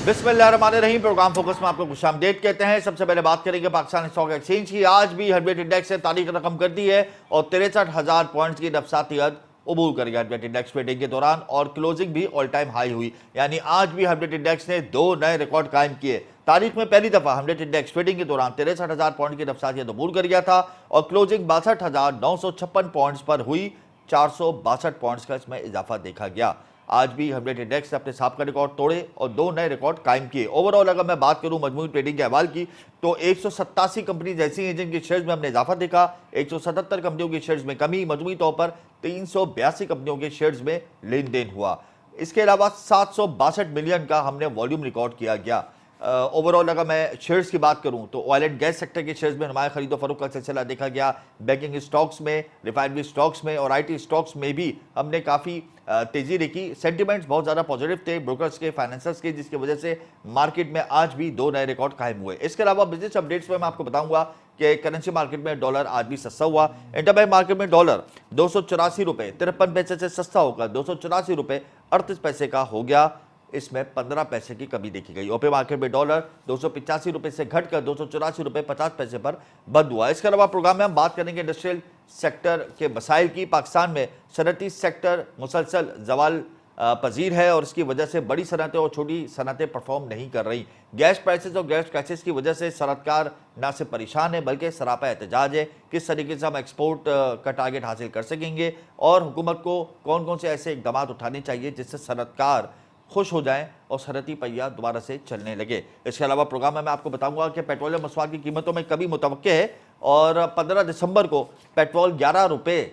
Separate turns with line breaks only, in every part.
बिस्मिल्लाहिर्रहमानिर्रहीम। Programme focus में आपको खुशामदीद कहते हैं। सबसे पहले बात करेंगे पाकिस्तान स्टॉक एक्सचेंज की। आज भी हर्बियट इंडेक्स ने तारीख रकम कर दी है और 63,000 पॉइंट्स की नफसाती हद अबूर कर गया हर्बियट इंडेक्स ट्रेडिंग के दौरान, और क्लोजिंग भी ऑल टाइम हाई हुई। यानी आज भी हर्बियट इंडेक्स ने 2 नए रिकॉर्ड कायम किए। तारीख में पहली दफा हर्बियट इंडेक्स ट्रेडिंग के दौरान 63,000 पॉइंट की नफसाती हद अबूर कर गया था और क्लोजिंग 62,956 पॉइंट्स पर हुई। 462 पॉइंट्स का इसमें इजाफा देखा गया। आज भी हर्बियट इंडेक्स ने अपने साहब का रिकॉर्ड तोड़े और 2 नए रिकॉर्ड कायम किए। ओवरऑल अगर मैं बात करूं मजमूई ट्रेडिंग के हवाले की, तो 187 कंपनीज ऐसी हैं जिनके शेयर्स में हमने इजाफा देखा, 177 कंपनियों के शेयर्स में कमी, मजमूई तौर पर 382 कंपनियों के शेयर्स में लेन देन हुआ। इसके अलावा 762 मिलियन का हमने वॉल्यूम रिकॉर्ड किया गया। ओवरऑल अगर मैं शेयर्स की बात करूं तो ऑयल एंड गैस सेक्टर के शेयर्स में नुमाया खरीदो फरोख्त का सिलसिला देखा गया। बैंकिंग स्टॉक्स में, रिफाइनरी स्टॉक्स में और आईटी स्टॉक्स में भी हमने काफ़ी तेजी देखी। सेंटिमेंट्स बहुत ज़्यादा पॉजिटिव थे ब्रोकर्स के, फाइनेंसर्स के, जिसकी वजह से मार्केट में आज भी 2 नए रिकॉर्ड कायम हुए। इसके अलावा बिजनेस अपडेट्स में मैं आपको बताऊंगा कि करेंसी मार्केट में डॉलर आज भी सस्ता हुआ। इंटरबैंक मार्केट में डॉलर 284 रुपये 53 पैसे से सस्ता होकर 284 रुपये 38 पैसे का हो गया। इसमें 15 पैसे की कमी देखी गई। ओपन मार्केट में डॉलर 285 रुपये से घटकर 284 रुपये 50 पैसे पर बंद हुआ। इसके अलावा प्रोग्राम में हम बात करेंगे इंडस्ट्रियल सेक्टर के मसाइल की। पाकिस्तान में सनती सेक्टर मुसलसल जवाल पजीर है और इसकी वजह से बड़ी सनतें और छोटी सनतें परफॉर्म नहीं कर रही। गैस प्राइसेस और गैस क्राइसिस की वजह से सनतकार ना सिर्फ परेशान है बल्कि सरापा एहतजाज है। किस तरीके से हम एक्सपोर्ट का टारगेट हासिल कर सकेंगे और हुकूमत को कौन कौन से ऐसे इकदाम उठाने चाहिए जिससे सनतकार खुश हो जाएं और सनती पहिया दोबारा से चलने लगे। इसके अलावा प्रोग्राम में मैं आपको बताऊंगा कि पेट्रोलियम मसवाद की कीमतों में कमी मुतवक्के है और 15 दिसंबर को पेट्रोल 11 रुपये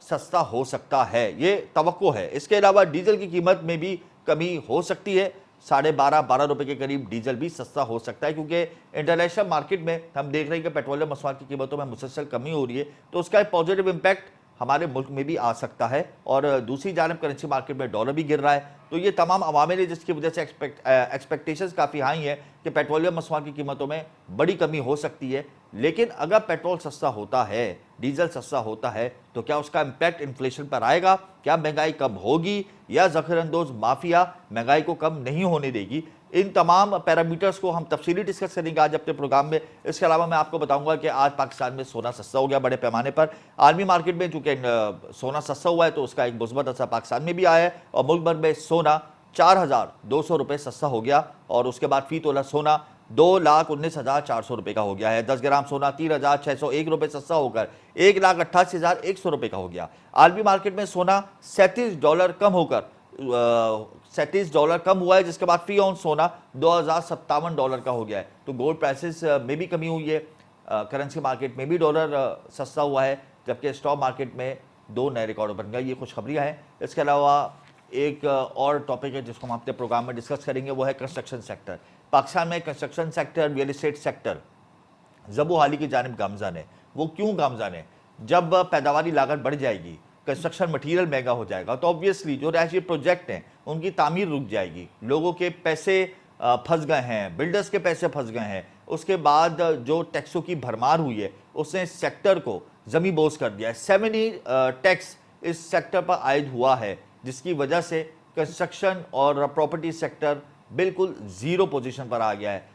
सस्ता हो सकता है, ये तवक्को है। इसके अलावा डीजल की कीमत में भी कमी हो सकती है, 12.5 रुपये के करीब डीजल भी सस्ता हो सकता है, क्योंकि इंटरनेशनल मार्केट में हम देख रहे हैं कि पेट्रोलियम मसवाद की कीमतों में मुसलसल कमी हो रही है, तो उसका एक पॉजिटिव इम्पैक्ट हमारे मुल्क में भी आ सकता है। और दूसरी जानब करेंसी मार्केट में डॉलर भी गिर रहा है, तो ये तमाम अवामिल है जिसकी वजह से एक्सपेक्टेशंस काफ़ी हाई है कि पेट्रोलियम मसवाद की कीमतों में बड़ी कमी हो सकती है। लेकिन अगर पेट्रोल सस्ता होता है, डीजल सस्ता होता है, तो क्या उसका इम्पैक्ट इन्फ्लेशन पर आएगा? क्या महंगाई कम होगी या ज़ख़ीरअंदोज़ माफिया महंगाई को कम नहीं होने देगी? इन तमाम पैरामीटर्स को हम तफसीली डिस्कस करेंगे आज अपने प्रोग्राम में। इसके अलावा मैं आपको बताऊंगा कि आज पाकिस्तान में सोना सस्ता हो गया बड़े पैमाने पर। आलमी मार्केट में चूंकि सोना सस्ता हुआ है तो उसका एक मुस्बत असर पाकिस्तान में भी आया है और मुल्क भर में सोना 4,200 रुपये सस्ता हो गया और उसके बाद फी तोला सोना 2,19,400 रुपये का हो गया है। 10 ग्राम सोना 3,601 रुपये सस्ता होकर 1,88,100 रुपये का हो गया। आलमी मार्केट में सोना $37 कम होकर $37 कम हुआ है, जिसके बाद फी ऑन सोना $2,057 का हो गया है। तो गोल्ड प्राइसेस में भी कमी हुई है। करेंसी मार्केट में भी डॉलर सस्ता हुआ है, जबकि स्टॉक मार्केट में 2 नए रिकॉर्ड बन गए। ये खुशखबरियाँ हैं। इसके अलावा एक और टॉपिक है जिसको हम अपने प्रोग्राम में डिस्कस करेंगे, वो है कंस्ट्रक्शन सेक्टर। पाकिस्तान में construction sector, real estate sector ज़बो हाली की जानिब गामज़न है। वो क्यों गामज़न है? जब पैदावारी लागत बढ़ जाएगी, कंस्ट्रक्शन मटीरियल महंगा हो जाएगा, तो ऑब्वियसली जो रहायशी प्रोजेक्ट हैं उनकी तामीर रुक जाएगी। लोगों के पैसे फंस गए हैं, बिल्डर्स के पैसे फंस गए हैं। उसके बाद जो टैक्सों की भरमार हुई है उसने सेक्टर को ज़मी बोझ कर दिया है। 70 टैक्स इस सेक्टर पर आयद हुआ है, जिसकी वजह से कंस्ट्रक्शन और प्रॉपर्टी सेक्टर बिल्कुल ज़ीरो पोजीशन पर आ गया है।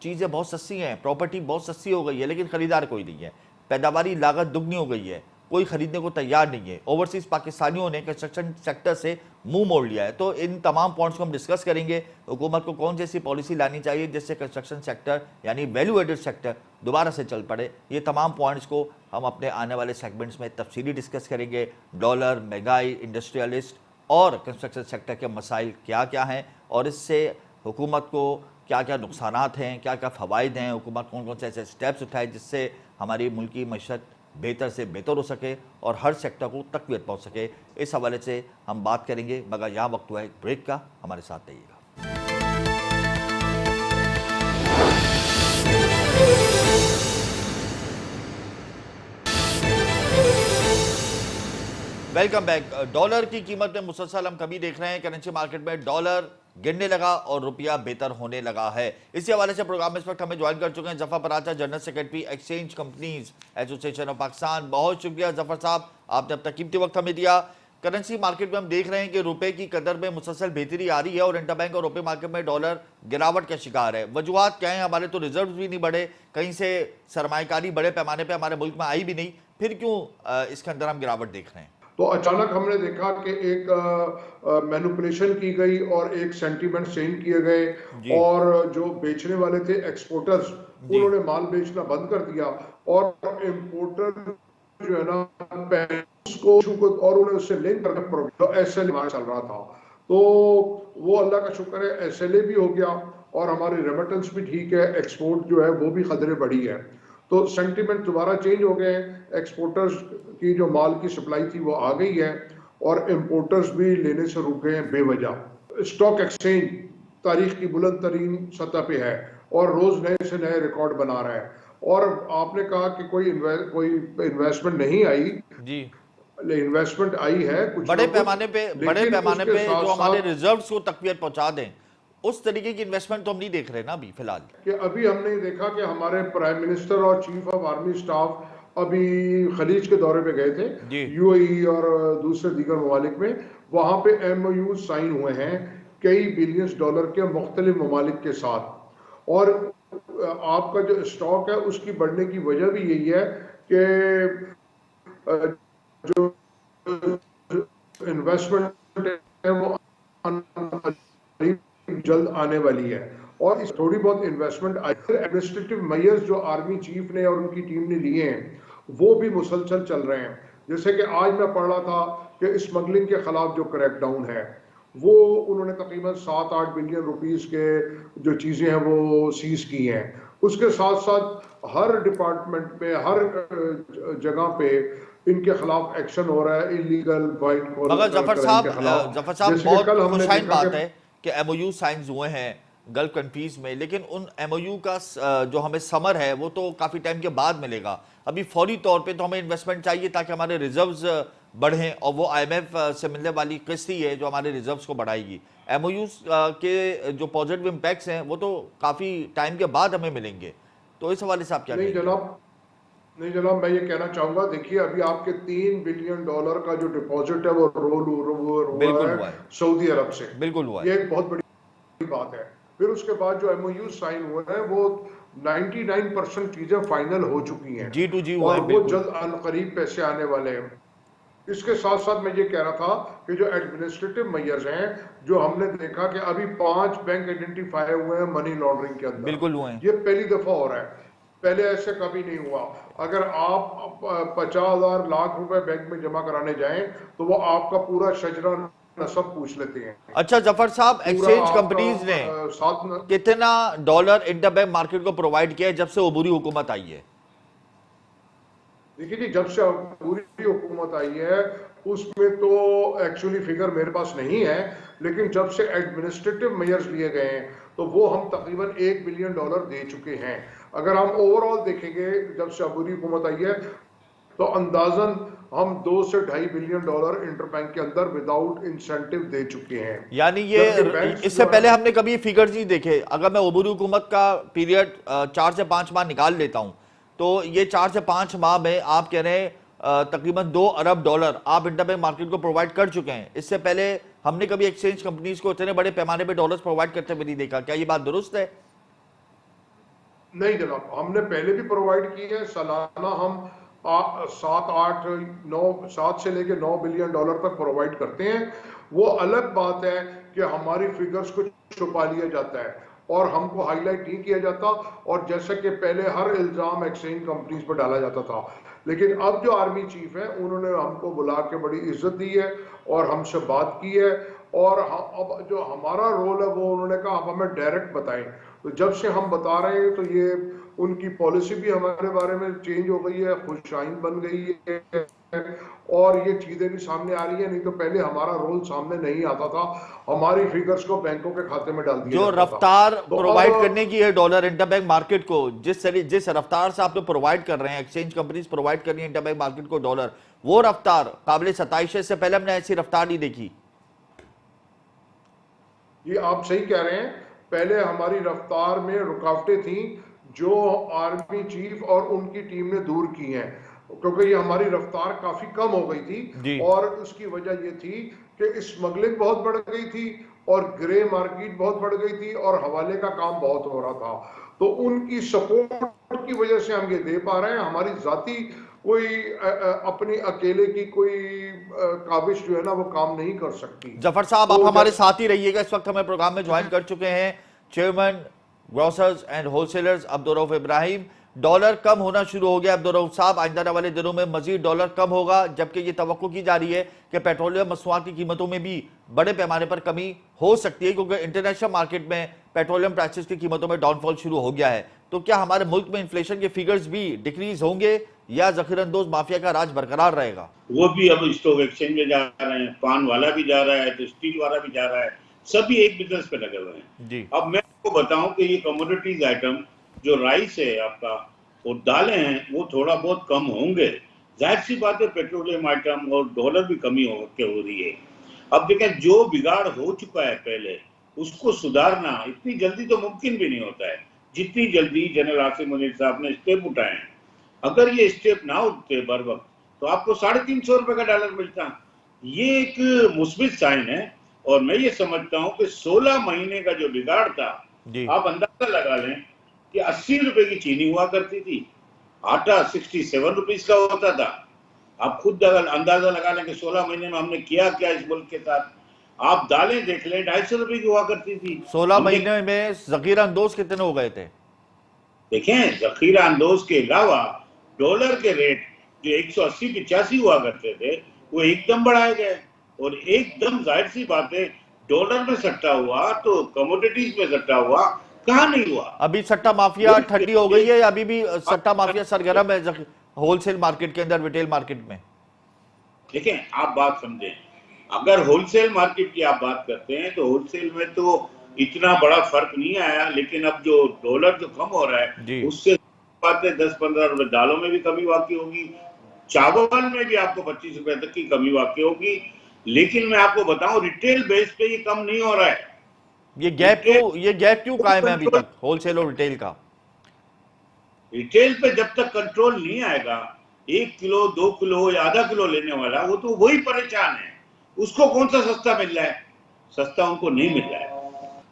चीज़ें बहुत सस्ती हैं, प्रॉपर्टी बहुत सस्ती हो गई है, लेकिन ख़रीदार कोई नहीं है। पैदावारी लागत दुगनी हो गई है, कोई ख़रीदने को तैयार नहीं है। ओवरसीज़ पाकिस्तानियों ने कंस्ट्रक्शन सेक्टर से मुंह मोड़ लिया है। तो इन तमाम पॉइंट्स को हम डिस्कस करेंगे। हुकूमत को कौन जैसी पॉलिसी लानी चाहिए जिससे कंस्ट्रक्शन सेक्टर यानी वैल्यू एडेड सेक्टर दोबारा से चल पड़े। ये तमाम पॉइंट्स को हम अपने आने वाले सेगमेंट्स में तफसीली डिस्कस करेंगे। डॉलर, महंगाई, इंडस्ट्रियलिस्ट और कंस्ट्रक्शन सेक्टर के मसाइल क्या क्या हैं और इससे हुकूमत को क्या क्या नुकसानात हैं, क्या क्या फ़वाइद हैं, हुकूमत कौन कौन से ऐसे स्टेप्स उठाए जिससे हमारी मुल्की मईशत बेहतर से बेहतर हो सके और हर सेक्टर को तक़वियत पहुँच सके। इस हवाले से हम बात करेंगे, मगर यहाँ वक्त हुआ है एक ब्रेक का। हमारे साथ रहिएगा। Welcome back. डॉलर की कीमत में मुसलसल हम कमी देख रहे हैं। करेंसी मार्केट में डॉलर गिरने लगा और रुपया बेहतर होने लगा है। इसी हवाले से प्रोग्राम में इस वक्त हमें ज्वाइन कर चुके हैं Zafar Paracha, general secretary exchange companies association of Pakistan. बहुत शुक्रिया जफर साहब, आपने अब तक कीमती वक्त हमें दिया। करेंसी मार्केट में हम देख रहे हैं कि रुपए की कदर में मुसलसल बेहतरी आ रही है और इंटरबैंक और रुपए मार्केट में डॉलर गिरावट का शिकार है। वजूहत क्या है? हमारे तो रिजर्व भी नहीं बढ़े, कहीं से सरमायाकारी बड़े पैमाने पे हमारे मुल्क में आई भी नहीं, फिर क्यों इसके अंदर हम गिरावट देख रहे हैं?
तो अचानक हमने देखा कि एक मैनिपुलेशन की गई और एक सेंटीमेंट चेंज किए गए
जी
और जो बेचने वाले थे एक्सपोर्टर्स
जी
उन्होंने माल बेचना बंद कर दिया और इम्पोर्टर जो है ना उसको और उन्हें उससे लिंक करके तो एसएल चल रहा था। तो वो अल्लाह का शुक्र है एसएलए भी हो गया और हमारी रेमिटेंस भी ठीक है, एक्सपोर्ट जो है वो भी खतरे बढ़ी है। तो सेंटीमेंट दोबारा चेंज हो गए, एक्सपोर्टर्स की जो माल की सप्लाई थी वो आ गई है और इम्पोर्टर्स भी लेने से रुक गए हैं बेवजह। स्टॉक एक्सचेंज तारीख की बुलंद तरीन सतह पे है और रोज नए से नए रिकॉर्ड बना रहा है। और आपने कहा कि कोई इन्वेस्टमेंट नहीं आई,
जी
इन्वेस्टमेंट आई है कुछ
बड़े
ना कुछ,
पैमाने पे, बड़े
लेकिन
पैमाने
उसके
पे
साथ
जो हमारे
साथ
रिजर्व्स को तकवीत पहुंचा दें, उस तरीके की इन्वेस्टमेंट तो हम नहीं देख रहे ना अभी फिलहाल।
कि अभी हमने देखा कि हमारे प्राइम मिनिस्टर और चीफ ऑफ आर्मी स्टाफ अभी खलीज के दौरे पे गए थे,
जी
यूएई और दूसरे दीगर ममालिक में। वहां पे एमओयू साइन हुए हैं कई बिलियंस डॉलर के मुख्तलिफ ममालिक के साथ। और आपका जो स्टॉक है उसकी बढ़ने की वजह भी यही है कि जो इन्वेस्टमेंट है वो जल्द आने वाली है और इस थोड़ी बहुत इन्वेस्टमेंट एडमिनिस्ट्रेटिव मेजर्स जो आर्मी चीफ ने और उनकी टीम ने लिए हैं वो भी मुसलसल चल रहे हैं। जैसे कि आज मैं पढ़ रहा था कि स्मगलिंग के खिलाफ जो क्रैकडाउन है वो उन्होंने तकरीबन 7-8 बिलियन रुपीस के जो चीजें हैं वो सीज की हैं। उसके साथ साथ हर डिपार्टमेंट पे, हर जगह पे इनके खिलाफ एक्शन हो रहा है, इलीगल वाइट
मगर
कॉलर क्राइम के
जफर
खिलाफ।
साहब,
जैसे कि
बहुत
कल हमने
खुशाइन
देखा
बात
कि
है कि एमओयू साइंस हुए हैं गल्फ कंट्रीज में, लेकिन उन एमओयू का जो हमें समर है वो तो काफ़ी टाइम के बाद मिलेगा। अभी फौरी तौर पे तो हमें इन्वेस्टमेंट चाहिए ताकि हमारे रिजर्व्स बढ़ें, और वो आईएमएफ से मिलने वाली किस्त ही है जो हमारे रिजर्व्स को बढ़ाएगी। एमओयू के जो पॉजिटिव इम्पैक्ट्स हैं वो तो काफ़ी टाइम के बाद हमें मिलेंगे, तो इस हवाले से आप क्या
नहीं
कहेंगे?
जनाब, नहीं जनाब, मैं ये कहना चाहूंगा, देखिए अभी आपके $3 बिलियन का जो डिपॉजिट है वो रोल हुआ
बिल्कुल
है
हुआ है,
सऊदी अरब से।
बिल्कुल हुआ है।
ये एक बहुत बड़ी बात है। फिर उसके बाद जो एमओयू साइन हुए हैं वो 99% चीजें फाइनल हो चुकी हैं
जी टू जी हुआ
और
है,
वो
बिल्कुल।
जल्द अनकरीब पैसे आने वाले हैं। इसके साथ साथ मैं ये कह रहा था कि जो एडमिनिस्ट्रेटिव मेजर्स हैं, जो हमने देखा कि अभी 5 बैंक आइडेंटिफाई हुए हैं मनी लॉन्ड्रिंग के अंदर,
बिल्कुल हुए हैं।
ये पहली दफा हो रहा है, पहले ऐसे कभी नहीं हुआ। अगर आप 50,000 लाख रुपए बैंक में जमा कराने जाएं तो वो आपका पूरा शजरा नसब पूछ लेते हैं,
अच्छा जफर साहब,
पूरा
एक्सचेंज
आपका
कंपनीज ने
साथ।
कितना डॉलर इंटरबैंक मार्केट को प्रोवाइड किया है जब से उबूरी हुकूमत आई है?
देखिए जी, जब से पूरी हुकूमत आई है उसमें तो एक्चुअली फिगर मेरे पास नहीं है, लेकिन जब से एडमिनिस्ट्रेटिव मेजर्स लिए गए हैं तो वो हम तकरीबन $1 बिलियन दे चुके हैं। अगर हम ओवरऑल देखेंगे जब से अबूरी हुकूमत आई है तो अंदाजन हम $2 से $2.5 बिलियन इंटरबैंक के अंदर विदाउट इंसेंटिव दे चुके हैं।
यानी ये इससे पहले हमने कभी ये फिगर्स नहीं देखे। अगर मैं उबूरी हुकूमत का पीरियड 4 से 5 माह निकाल लेता हूं तो ये 4 से 5 माह में आप कह रहे हैं तकरीबन $2 अरब आप इंटरबैंक मार्केट को प्रोवाइड कर चुके हैं। इससे पहले हमने कभी एक्सचेंज कंपनीज को इतने बड़े पैमाने पे डॉलर्स प्रोवाइड करते हुए नहीं देखा। क्या ये बात दुरुस्त है?
नहीं जनाब, हमने पहले भी प्रोवाइड की है। सालाना हम 7 से लेके $9 बिलियन तक प्रोवाइड करते हैं। वो अलग बात है कि हमारी फिगर्स को छुपा लिया जाता है और हमको हाईलाइट नहीं किया जाता, और जैसे कि पहले हर इल्जाम एक्सचेंज कंपनीज पर डाला जाता था, लेकिन अब जो आर्मी चीफ है उन्होंने हमको बुला के बड़ी इज्जत दी है और हमसे बात की है, और अब जो हमारा रोल है वो उन्होंने कहा आप हमें डायरेक्ट बताएं। तो जब से हम बता रहे हैं तो ये उनकी पॉलिसी भी हमारे बारे में चेंज हो गई है, खुशाइन बन गई है और ये चीजें भी सामने आ रही है। नहीं तो पहले हमारा रोल सामने नहीं आता था, हमारी फिगर्स को बैंकों के खाते में डाल दिया
जो
जाता
रफ्तार
था। तो
प्रोवाइड करने की है डॉलर इंटरबैंक मार्केट को, जिस रफ्तार से आप लोग प्रोवाइड कर रहे हैं, एक्सचेंज कंपनीज प्रोवाइड कर रही है इंटरबैंक मार्केट को डॉलर, वो रफ्तार काबिल सताइश है। इससे पहले हमने ऐसी रफ्तार नहीं देखी।
ये आप सही कह रहे हैं, पहले हमारी रफ्तार में रुकावटें थी जो आर्मी चीफ और उनकी टीम ने दूर की हैं। क्योंकि ये हमारी रफ्तार काफी कम हो गई
जी।
थी और उसकी वजह ये थी कि स्मगलिंग बहुत बढ़ गई थी और ग्रे मार्केट बहुत बढ़ गई थी और हवाले का काम बहुत हो रहा था। तो उनकी सपोर्ट की वजह से हम ये दे पा रहे हैं। हमारी जाती कोई अपनी अकेले की कोई काबिश जो है ना वो काम नहीं कर सकती।
जफर साहब, आप
तो
हमारे
जैसे
साथ ही रहिएगा। इस वक्त हमें प्रोग्राम में ज्वाइन कर चुके हैं chairman grocers and wholesalers Abdur Rauf Ibrahim. Dollar कम होना शुरू हो गया अब्दुर्रऊफ साहब, आइंदा आने वाले दिनों में मजीद डॉलर कम होगा, जबकि ये तवक्को की जा रही है कि पेट्रोलियम मसनूआत की कीमतों में भी बड़े पैमाने पर कमी हो सकती है, क्योंकि इंटरनेशनल मार्केट में पेट्रोलियम प्राइसेस की कीमतों में डाउनफॉल शुरू हो गया है। तो क्या हमारे मुल्क में इन्फ्लेशन के फिगर्स भी डिक्रीज होंगे या जखीरंदोज माफिया का राज बरकरार रहेगा?
वो भी अब स्टॉक एक्सचेंज में जा रहे हैं, पान वाला भी जा रहा है तो स्टील वाला भी जा रहा है, सभी एक बिजनेस पे लगे हुए हैं
जी।
अब मैं आपको बताऊं कि ये कमोडिटीज आइटम जो राइस है आपका और दालें हैं वो थोड़ा बहुत कम होंगे। जाहिर सी बात है पेट्रोलियम आइटम और डॉलर भी कमी हो रही है। अब देखें जो बिगाड़ हो चुका है पहले उसको सुधारना इतनी जल्दी तो मुमकिन भी नहीं होता है जितनी जल्दी जनरल आसिम मुनीर साहब ने स्टेप उठाए हैं। अगर ये स्टेप ना उठते बर वक्त तो आपको 350 रुपए का डॉलर मिलता। ये एक मुस्बित साइन है और मैं ये समझता हूं कि 16 महीने का जो बिगाड़ था, आप अंदाजा लगा लें कि 80 रुपए की चीनी हुआ करती थी, आटा 67 रुपीज का होता था। आप खुद अंदाजा लगा लें कि 16 महीने में हमने किया क्या इस मुल्क के साथ। आप दालें देख लें 250 रुपए की हुआ करती थी,
16 महीने में जखीरा अंदोज कितने हो गए थे?
देखें जखीरा अंदोज के अलावा डॉलर के रेट जो 180-85 हुआ करते थे वो एकदम बढ़ाए गए और एकदम जाहिर सी बात है डॉलर में सट्टा हुआ तो कमोडिटीज में सट्टा हुआ कहाँ नहीं हुआ।
अभी सट्टा माफिया ठंडी हो गई है या अभी भी सट्टा माफिया सरगर्म है होलसेल मार्केट के अंदर, रिटेल मार्केट में?
देखें आप बात समझें, अगर होलसेल मार्केट की आप बात करते हैं तो होलसेल में तो इतना बड़ा फर्क नहीं आया, लेकिन अब जो डॉलर जो कम हो रहा है उससे बात है 10-15 रुपए दालों में भी कमी वाकई होगी, चावल में भी आपको 25 रुपए तक की कमी वाकई होगी। लेकिन मैं आपको बताऊं रिटेल बेस पे ये कम नहीं हो रहा है।
ये गैप क्यों कायम है अभी तक होलसेल और रिटेल का?
रिटेल पे जब तक कंट्रोल नहीं आएगा 1 किलो 2 किलो या आधा किलो लेने वाला वो तो वही परेशान है, उसको कौन सा सस्ता मिल रहा है, सस्ता उनको नहीं मिल रहा है।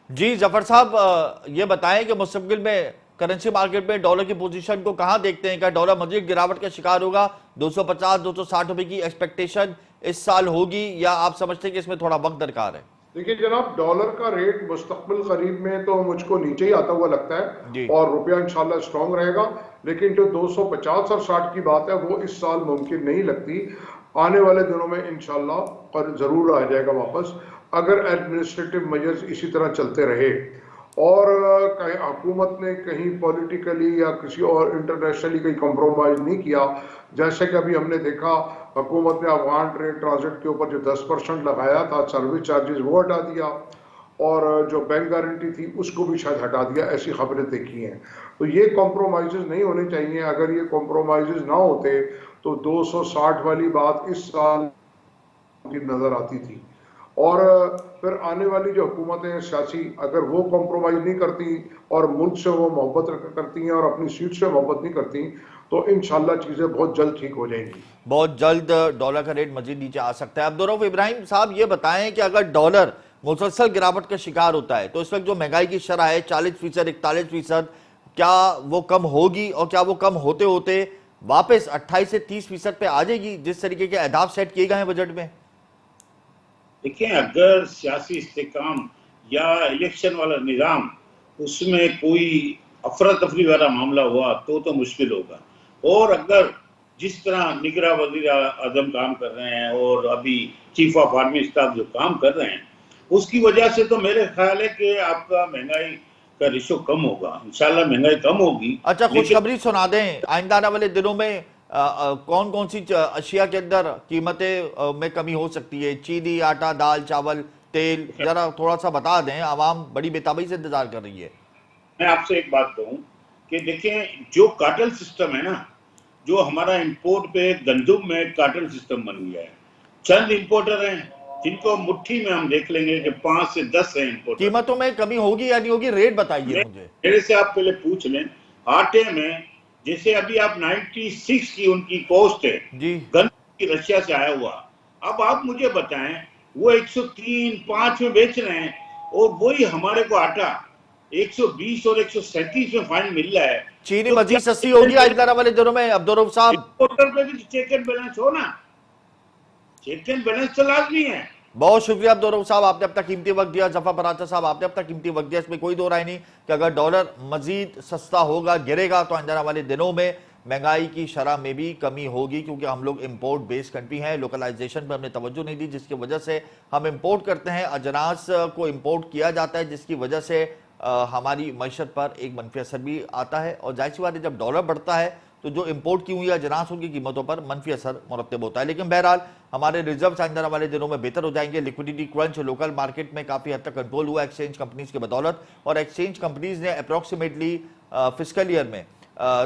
जी जफर साहब, ये बताएं कि मुस्तकबिल में करेंसी मार्केट में डॉलर की पोजीशन को कहां देखते हैं? क्या डॉलर मजीद गिरावट का शिकार होगा? 250-260 रुपए की एक्सपेक्टेशन इस साल होगी या आप समझते हैं कि इसमें थोड़ा वक्त दरकार है?
देखिए जनाब, डॉलर का रेट मुस्तकबिल करीब में तो मुझको नीचे ही आता हुआ लगता है और रुपया इंशाल्लाह स्ट्रॉन्ग रहेगा, लेकिन जो 250 और 60 की बात है वो इस साल मुमकिन नहीं लगती। आने वाले दिनों में इंशाल्लाह पर जरूर आ जाएगा वापस, अगर एडमिनिस्ट्रेटिव मेजर्स इसी तरह चलते रहे और कहीं हुकूमत ने कहीं पॉलिटिकली या किसी और इंटरनेशनली कहीं कंप्रोमाइज नहीं किया। जैसे कि अभी हमने देखा हुकूमत ने अफगान ट्रेड ट्रांजिट के ऊपर जो 10% लगाया था सर्विस चार्जेस वो हटा दिया और जो बैंक गारंटी थी उसको भी शायद हटा दिया, ऐसी खबरें देखी हैं। तो ये कॉम्प्रोमाइज़ नहीं होने चाहिए। अगर ये कॉम्प्रोमाइज़ ना होते तो 260 वाली बात इस साल की नज़र आती थी और फिर आने वाली जो हुकूमतें सियासी अगर वो कॉम्प्रोमाइज़ नहीं करती और मुल्क से वो मोहब्बत करती हैं और अपनी सीट से मोहब्बत नहीं करती तो इंशाल्लाह चीज़ें बहुत जल्द ठीक हो जाएंगी।
बहुत जल्द डॉलर का रेट मजीद नीचे आ सकता है। अब्दुर्रऊफ इब्राहिम साहब, ये बताएं कि अगर डॉलर मुसलसल गिरावट का शिकार होता है तो इस वक्त जो महंगाई की शरह है 40%, 41%, क्या वो कम होगी और क्या वो कम होते होते वापस 28 से 30% पे आ जाएगी जिस तरीके के अहदाफ सेट किए गए हैं बजट में?
देखिए अगर सियासी इस्तेकाम या इलेक्शन वाला निज़ाम उसमें कोई अफरा तफरी वाला मामला हुआ तो मुश्किल होगा, और अगर जिस तरह निगरान वज़ीर आज़म काम कर रहे हैं और अभी चीफ ऑफ आर्मी स्टाफ जो काम कर रहे हैं उसकी वजह से तो मेरे ख्याल है कि आपका महंगाई का रेशो कम होगा, इंशाल्लाह महंगाई कम होगी।
अच्छा, खुशखबरी सुना दें, आइंदा आने वाले दिनों में कौन कौन सी अशिया के अंदर कीमतें में कमी हो सकती है? चीनी, आटा, दाल, चावल, तेल, जरा थोड़ा सा बता दें, आवाम बड़ी बेताबी से इंतजार कर रही है।
मैं आपसे एक बात कहूं कि देखें जो कार्टेल सिस्टम है ना, जो हमारा इंपोर्ट पे गंदुम में कार्टेल सिस्टम बन गया है, चंद इंपोर्टर हैं जिनको मुट्ठी में हम देख लेंगे कि 5 से 10 है इंपोर्टर।
कीमतों में कमी होगी या नहीं होगी, रेट बताइए मुझे।
मेरे से आप पहले पूछ लें, आटे में जैसे अभी आप 96 की उनकी कॉस्ट है
जी
गन की, रशिया से आया हुआ। अब आप मुझे बताएं, वो 103-5 में बेच रहे हैं और वही हमारे को आटा 120 और 137 में फाइन मिल रहा है।
चीनी
तो
मजीद
क्या
सस्ती होगी आइंदा वाले दिनों में अब्दुल साहब?
इंपोर्टर पे भी चेक एंड बैलेंस हो ना, चेक एंड बैलेंस तो लाजमी है।
बहुत शुक्रिया अब्दुल साहब, आपने अपना कीमती वक्त दिया। जफर पराचा साहब, आपने अपना कीमती वक्त दिया, इसमें कोई दो राय नहीं कि अगर डॉलर मजीद सस्ता होगा, गिरेगा, तो आने वाले दिनों में महंगाई की शरह में भी कमी होगी, क्योंकि हम लोग इंपोर्ट बेस्ड कंट्री हैं। लोकलाइजेशन पर हमने तवज्जो नहीं दी, जिसकी वजह से हम इंपोर्ट करते हैं, अजनास को इंपोर्ट किया जाता है, जिसकी वजह से हमारी मईशत पर एक मनफी असर भी आता है। और जाहिर सी बात है, जब डॉलर बढ़ता है तो जो इंपोर्ट की हुई अजनास उनकी कीमतों पर मनफी असर मुरतब होता है। लेकिन बहरहाल हमारे रिजर्व आइंदा वाले दिनों में बेहतर हो जाएंगे। लिक्विडिटी क्रंच लोकल मार्केट में काफ़ी हद तक कंट्रोल हुआ एक्सचेंज कंपनीज की बदौलत, और एक्सचेंज कंपनीज ने अप्रॉक्सीमेटली फिस्कल ईयर में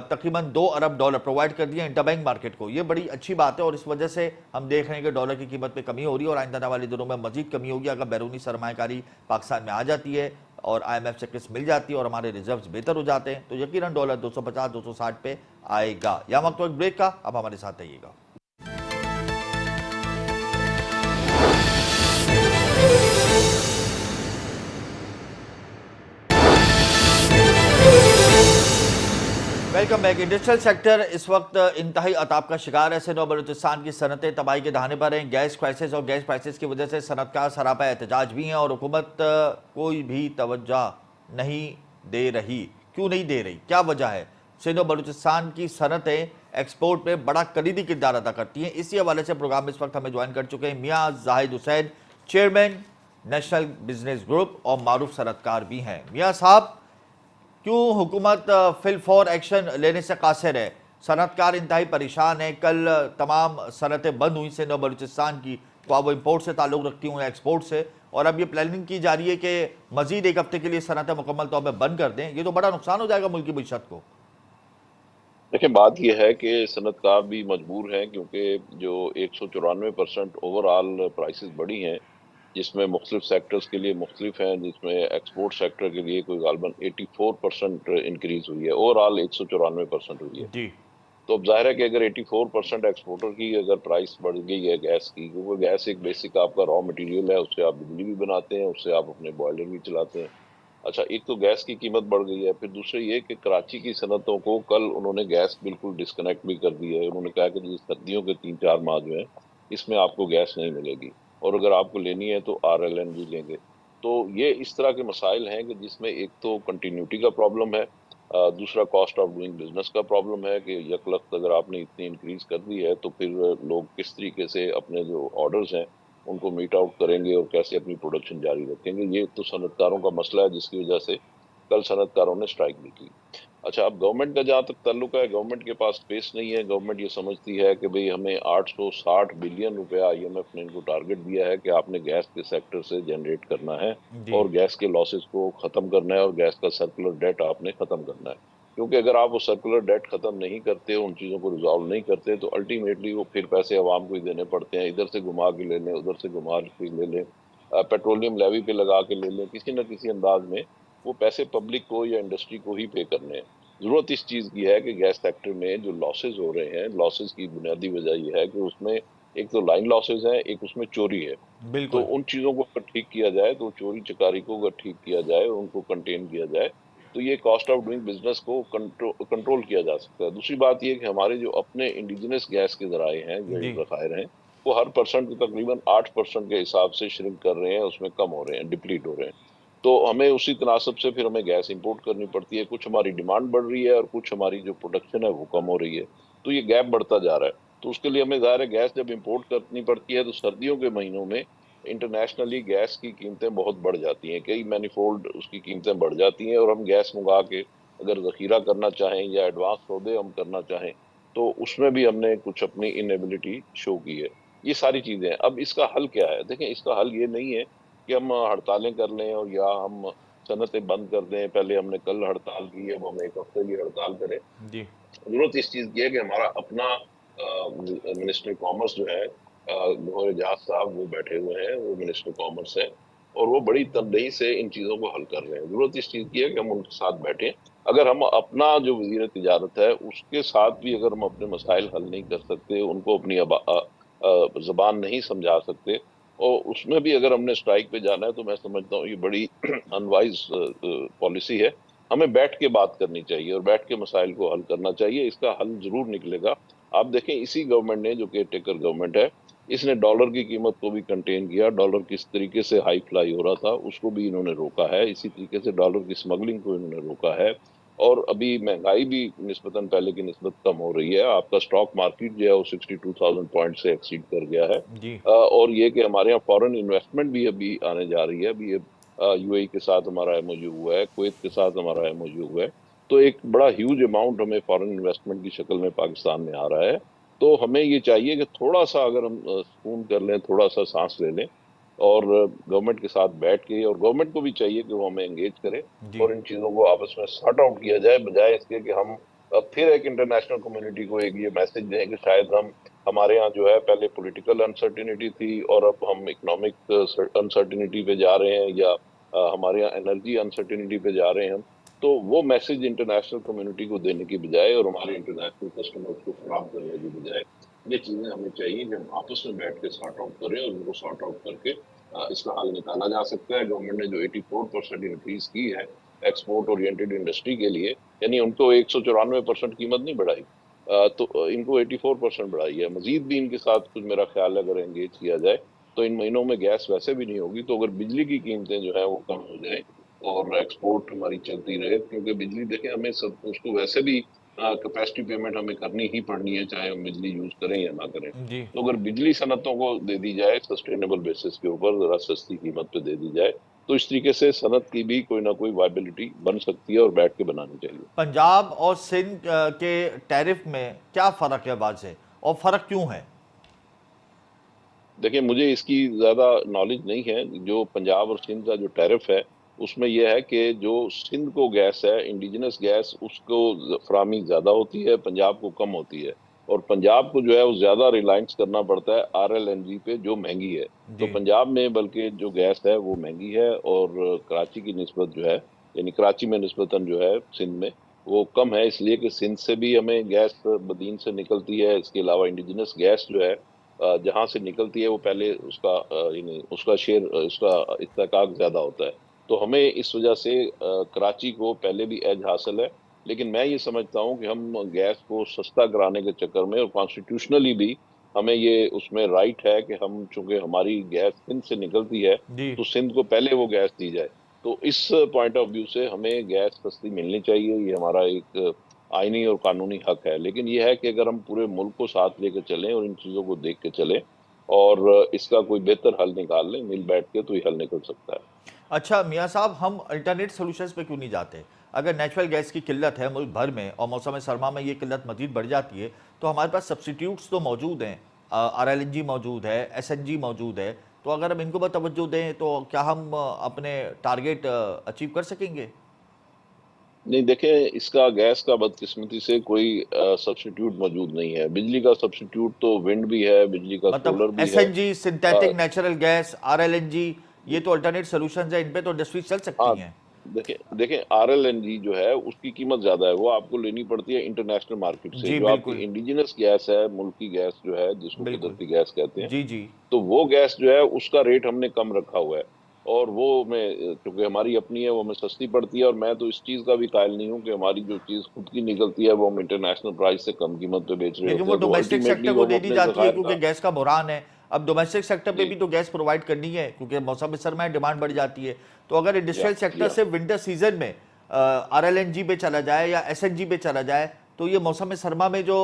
तकरीबन $2 अरब प्रोवाइड कर दिए इंटरबैंक मार्केट को। ये बड़ी अच्छी बात है, और इस वजह से हम देख रहे हैं कि डॉलर की कीमत में कमी हो रही है, और आइंदा वाले दिनों में मजीद कमी होगी अगर बैरूनी सरमायाकारी पाकिस्तान में आ जाती है और IMF से किस्त मिल जाती है और हमारे रिजर्व्स बेहतर हो जाते हैं, तो यकीनन डॉलर 250-260 पे आएगा। या वक्त एक ब्रेक का, अब हमारे साथ रहिएगा। Welcome back. इंडस्ट्रियल सेक्टर इस वक्त इंतहाई अताब का शिकार है। सिंध और बलूचिस्तान की सनतें तबाही के दहाने पर हैं। गैस क्राइसिस और गैस प्राइसेस की वजह से सनतकार सरापा एहतजाज भी हैं, और हुकूमत कोई भी तवज्जो नहीं दे रही। क्यों नहीं दे रही, क्या वजह है? सिंध और बलूचिस्तान की सनतें एक्सपोर्ट में बड़ा कलीदी किरदार अदा करती हैं। इसी हवाले से प्रोग्राम में इस वक्त हमें ज्वाइन कर चुके हैं मियाँ Zahid Hussain, chairman national business group और मारूफ सनतकार भी हैं। मियाँ साहब, क्यों हुकूमत फिल फॉर एक्शन लेने से कासिर है? सनतकार इंतहाई परेशान है। कल तमाम सनतें बंद हुई सिंध और बलूचिस्तान की, तो वो इम्पोर्ट से ताल्लुक़ रखती हूँ एक्सपोर्ट से, और अब ये प्लानिंग की जा रही है कि मजीद एक हफ्ते के लिए सनतें मुकम्मल तौर पर बंद कर दें। ये तो बड़ा नुकसान हो जाएगा मुल्क की मीशत को।
देखिए, बात यह है कि सनतकार भी मजबूर हैं, क्योंकि जो 194% ओवरऑल प्राइसेस बढ़ी हैं, जिसमें मुख्तलिफ सेक्टर्स के लिए मुख्तलिफ हैं, जिसमें एक्सपोर्ट सेक्टर के लिए कोई गालबन 84% इंक्रीज हुई है, ओवरऑल 194% हुई है।
जी
तो अब जाहिर है कि अगर 84% एक्सपोर्टर की अगर प्राइस बढ़ गई है गैस की, क्योंकि गैस एक बेसिक आपका रॉ मटेरियल है, उससे आप बिजली भी बनाते हैं, उससे आप अपने बॉयलर भी चलाते हैं। अच्छा, एक तो गैस की कीमत बढ़ गई है, फिर दूसरा ये कि कराची की सनतों को कल उन्होंने गैस बिल्कुल डिस्कनेक्ट भी कर दी है। उन्होंने कहा कि जो सर्दियों के 3-4 माह जो है, इसमें आपको गैस नहीं मिलेगी, और अगर आपको लेनी है तो RLNG लेंगे। तो ये इस तरह के मसाइल हैं कि जिसमें एक तो कंटिन्यूटी का प्रॉब्लम है, दूसरा कॉस्ट ऑफ डूइंग बिजनेस का प्रॉब्लम है कि यकलख्त अगर आपने इतनी इंक्रीज कर दी है तो फिर लोग किस तरीके से अपने जो ऑर्डर्स हैं उनको मीट आउट करेंगे और कैसे अपनी प्रोडक्शन जारी रखेंगे। ये तो सनतकारों का मसला है, जिसकी वजह से कल सनतकारों ने स्ट्राइक भी की। अच्छा, अब गवर्नमेंट का जहाँ तक ताल्लुक है, गवर्नमेंट के पास स्पेस नहीं है। गवर्नमेंट ये समझती है कि भाई हमें 860 बिलियन रुपया IMF ने इनको टारगेट दिया है कि आपने गैस के सेक्टर से जनरेट करना है
जी
और गैस के लॉसेस को खत्म करना है और गैस का सर्कुलर डेट आपने खत्म करना है। क्योंकि अगर आप वो सर्कुलर डेट खत्म नहीं करते, उन चीजों को रिजॉल्व नहीं करते, तो अल्टीमेटली वो फिर पैसे आवाम को ही देने पड़ते हैं। इधर से घुमा के ले लें, उधर से घुमा के ले लें, पेट्रोलियम लेवी पे लगा के ले लें, किसी न किसी अंदाज में वो पैसे पब्लिक को या इंडस्ट्री को ही पे करने हैं। जरूरत इस चीज की है कि गैस सेक्टर में जो लॉसेज हो रहे हैं, लॉसेज की बुनियादी वजह यह है कि उसमें एक तो लाइन लॉसेज है, एक उसमें चोरी है। तो
बिल्कुल।
उन चीजों को अगर ठीक किया जाए, तो चोरी चकारी को अगर ठीक किया जाए, उनको कंटेन किया जाए, तो ये कॉस्ट ऑफ डूइंग बिजनेस को कंट्रोल किया जा सकता है। दूसरी बात ये कि हमारे जो अपने इंडिजिनस गैस के जराए हैं, जो
जी
जखायर हैं, वो हर परसेंट तकरीबन 8% के हिसाब से श्रिंक कर रहे हैं, उसमें कम हो रहे हैं, डिप्लीट हो रहे हैं। तो हमें उसी तनासब से फिर हमें गैस इंपोर्ट करनी पड़ती है। कुछ हमारी डिमांड बढ़ रही है और कुछ हमारी जो प्रोडक्शन है वो कम हो रही है, तो ये गैप बढ़ता जा रहा है। तो उसके लिए हमें ज़ाहिर है गैस जब इंपोर्ट करनी पड़ती है, तो सर्दियों के महीनों में इंटरनेशनली गैस की कीमतें बहुत बढ़ जाती हैं, कई मैनीफोल्ड उसकी कीमतें बढ़ जाती हैं, और हम गैस मंगा के अगर जखीरा करना चाहें या एडवांस सौदे हम करना चाहें, तो उसमें भी हमने कुछ अपनी इनएबिलिटी शो की है। ये सारी चीजें हैं। अब इसका हल क्या है? देखें, इसका हल ये नहीं है कि हम हड़तालें कर लें और या हम सनतें बंद कर दें। पहले हमने कल हड़ताल की, अब हम 1 हफ्ते की हड़ताल करें।
जी
जरूरत इस चीज की है कि हमारा अपना मिनिस्टर कॉमर्स जो है, गौहर एजाज साहब, वो बैठे हुए हैं, वो मिनिस्टर कॉमर्स है, और वो बड़ी तनदेही से इन चीजों को हल कर रहे हैं। जरूरत इस चीज की है कि हम उनके साथ बैठें, अगर हम अपना जो वजीर तिजारत है उसके साथ भी अगर हम अपने मसाइल हल नहीं कर सकते, उनको अपनी जबान नहीं समझा सकते, और उसमें भी अगर हमने स्ट्राइक पे जाना है, तो मैं समझता हूँ ये बड़ी अनवाइज पॉलिसी है। हमें बैठ के बात करनी चाहिए और बैठ के मसाइल को हल करना चाहिए। इसका हल जरूर निकलेगा। आप देखें, इसी गवर्नमेंट ने, जो केयर टेकर गवर्नमेंट है, इसने डॉलर की कीमत को भी कंटेन किया। डॉलर किस तरीके से हाई फ्लाई हो रहा था उसको भी इन्होंने रोका है। इसी तरीके से डॉलर की स्मगलिंग को इन्होंने रोका है। और अभी महंगाई भी निस्बतन पहले की निस्बत कम हो रही है। आपका स्टॉक मार्केट जो है वो 62,000 पॉइंट से एक्सीड कर गया है।
जी।
और ये कि हमारे यहाँ फॉरेन इन्वेस्टमेंट भी अभी आने जा रही है। अभी यूएई के साथ हमारा एमओयू हुआ है, कुवैत के साथ हमारा एमओयू हुआ है। तो एक बड़ा ह्यूज अमाउंट हमें फॉरेन इन्वेस्टमेंट की शक्ल में पाकिस्तान में आ रहा है। तो हमें ये चाहिए कि थोड़ा सा अगर हम सुकून कर लें, थोड़ा सा सांस ले लें, और गवर्नमेंट के साथ बैठ के, और गवर्नमेंट को भी चाहिए कि वो हमें एंगेज करे
जी।
और इन चीजों को आपस में सॉर्ट आउट किया जाए, बजाय इसके कि हम फिर एक इंटरनेशनल कम्युनिटी को एक ये मैसेज दें कि शायद हमारे यहाँ जो है पहले पॉलिटिकल अनसर्टिनिटी थी और अब हम इकोनॉमिक अनसर्टिनिटी पे जा रहे हैं, या हमारे यहाँ एनर्जी अनसर्टिनिटी पे जा रहे हैं हम। तो वो मैसेज इंटरनेशनल कम्युनिटी को देने की बजाय और हमारे इंटरनेशनल कस्टमर्स को खराब करने की बजाय, ये चीजें हमें चाहिए कि हम आपस में बैठ के सॉर्ट आउट करें, और उनको सॉर्ट आउट करके इसका हल निकाला जा सकता है। गवर्नमेंट ने जो 84% इंक्रीज की है एक्सपोर्ट ओरिएंटेड इंडस्ट्री के लिए, यानी उनको 194% कीमत नहीं बढ़ाई, तो इनको 84% बढ़ाई है। मजीद भी इनके साथ कुछ, मेरा ख्याल है, अगर एंगेज किया जाए तो इन महीनों में गैस वैसे भी नहीं होगी। तो अगर बिजली की कीमतें जो है वो कम हो जाए और एक्सपोर्ट हमारी चलती रहे, क्योंकि बिजली देखें, हमें सब उसको वैसे भी कैपेसिटी पेमेंट हमें करनी ही पड़नी है, चाहे हम बिजली यूज करें या ना करें।
जी।
तो अगर बिजली सनतों को दे दी जाए सस्टेनेबल बेसिस के ऊपर, जरा सस्ती कीमत पे दे दी जाए, तो इस तरीके से सनत की भी कोई ना कोई वायबिलिटी बन सकती है, और बैठ के बनानी चाहिए।
पंजाब और सिंध के टैरिफ में क्या फ़र्क है वाज़ेह, और फ़र्क क्यों है?
देखिए, मुझे इसकी ज्यादा नॉलेज नहीं है। जो पंजाब और सिंध का जो टैरिफ है, उसमें यह है कि जो सिंध को गैस है, इंडिजिनस गैस, उसको फराहमी ज्यादा होती है, पंजाब को कम होती है। और पंजाब को जो है वो ज्यादा रिलायंस करना पड़ता है RLNG पे, जो महंगी है। तो
जी।
पंजाब में बल्कि जो गैस है वो महंगी है, और कराची की निस्बत जो है, यानी कराची में निस्बतन जो है सिंध में, वो कम है। इसलिए कि सिंध से भी हमें गैस बदीन से निकलती है। इसके अलावा इंडिजिनस गैस जो है जहां से निकलती है, वो पहले उसका यानी उसका शेयर, उसका इस्तेहकाक ज्यादा होता है। तो हमें इस वजह से कराची को पहले भी एज हासिल है। लेकिन मैं ये समझता हूँ कि हम गैस को सस्ता कराने के चक्कर में, और कॉन्स्टिट्यूशनली भी हमें ये उसमें राइट है कि हम, चूंकि हमारी गैस सिंध से निकलती है,
जी।
तो सिंध को पहले वो गैस दी जाए। तो इस पॉइंट ऑफ व्यू से हमें गैस सस्ती मिलनी चाहिए। ये हमारा एक आईनी और कानूनी हक है। लेकिन यह है कि अगर हम पूरे मुल्क को साथ लेकर चलें और इन चीजों को देख के चलें, और इसका कोई बेहतर हल निकाल लें मिल बैठ के, तो ये हल निकल सकता है।
अच्छा मियाँ साहब, हम अल्टरनेट सोल्यूशंस पे क्यों नहीं जाते? अगर नेचुरल गैस की किल्लत है मुल्क भर में और मौसम सरमा में ये किल्लत मजीद बढ़ जाती है, तो हमारे पास सब्सिट्यूट्स तो मौजूद हैं। RLNG मौजूद है, SNG मौजूद है। तो अगर हम इनको पर तवज्जो दें तो क्या हम अपने टारगेट अचीव कर सकेंगे?
नहीं, देखें, इसका गैस का बदकिस्मती से कोई सब्स्टिट्यूट मौजूद नहीं है। बिजली का सब्स्टिट्यूट तो विंड भी है, बिजली का
मतलब
सोलर भी है।
SNG, synthetic natural gas, RLNG, ये तो अल्टरनेट सोल्यूशंस है, इन पे तो इंडस्ट्री चल सकती
हाँ,
हैं।
देखें देखें, RLNG जो है उसकी कीमत ज्यादा है। वो आपको लेनी पड़ती है इंटरनेशनल मार्केट से।
जी
जो आपकी
बिल्कुल।
इंडिजिनस गैस है, मुल्की गैस जो है, जिसको
बिल्कुल।
कुदरती गैस कहते हैं,
जी जी।
तो वो गैस जो है उसका रेट हमने कम रखा हुआ है। और वो मैं, क्योंकि हमारी अपनी है, वो हमें सस्ती पड़ती है। और मैं तो इस चीज का भी कायल नहीं हूँ कि हमारी जो चीज खुद की निकलती है वो हम इंटरनेशनल प्राइस से कम कीमत पे बेच रहे
लेकिन
होते
वो
हैं। तो
डोमेस्टिक
अल्टीमेटली
सेक्टर
वो
को
हम
दे दी
अपने
जाती है
जखायर
क्योंकि
का।
गैस का बुरहान है। अब डोमेस्टिक सेक्टर पे
जी।
भी तो गैस प्रोवाइड करनी है क्योंकि मौसम सरमा में डिमांड बढ़ जाती है। तो अगर
या
इंडस्ट्रियल सेक्टर
या
से विंटर सीजन में RLNG पे चला जाए या SNG पे चला जाए, तो ये मौसम सरमा में जो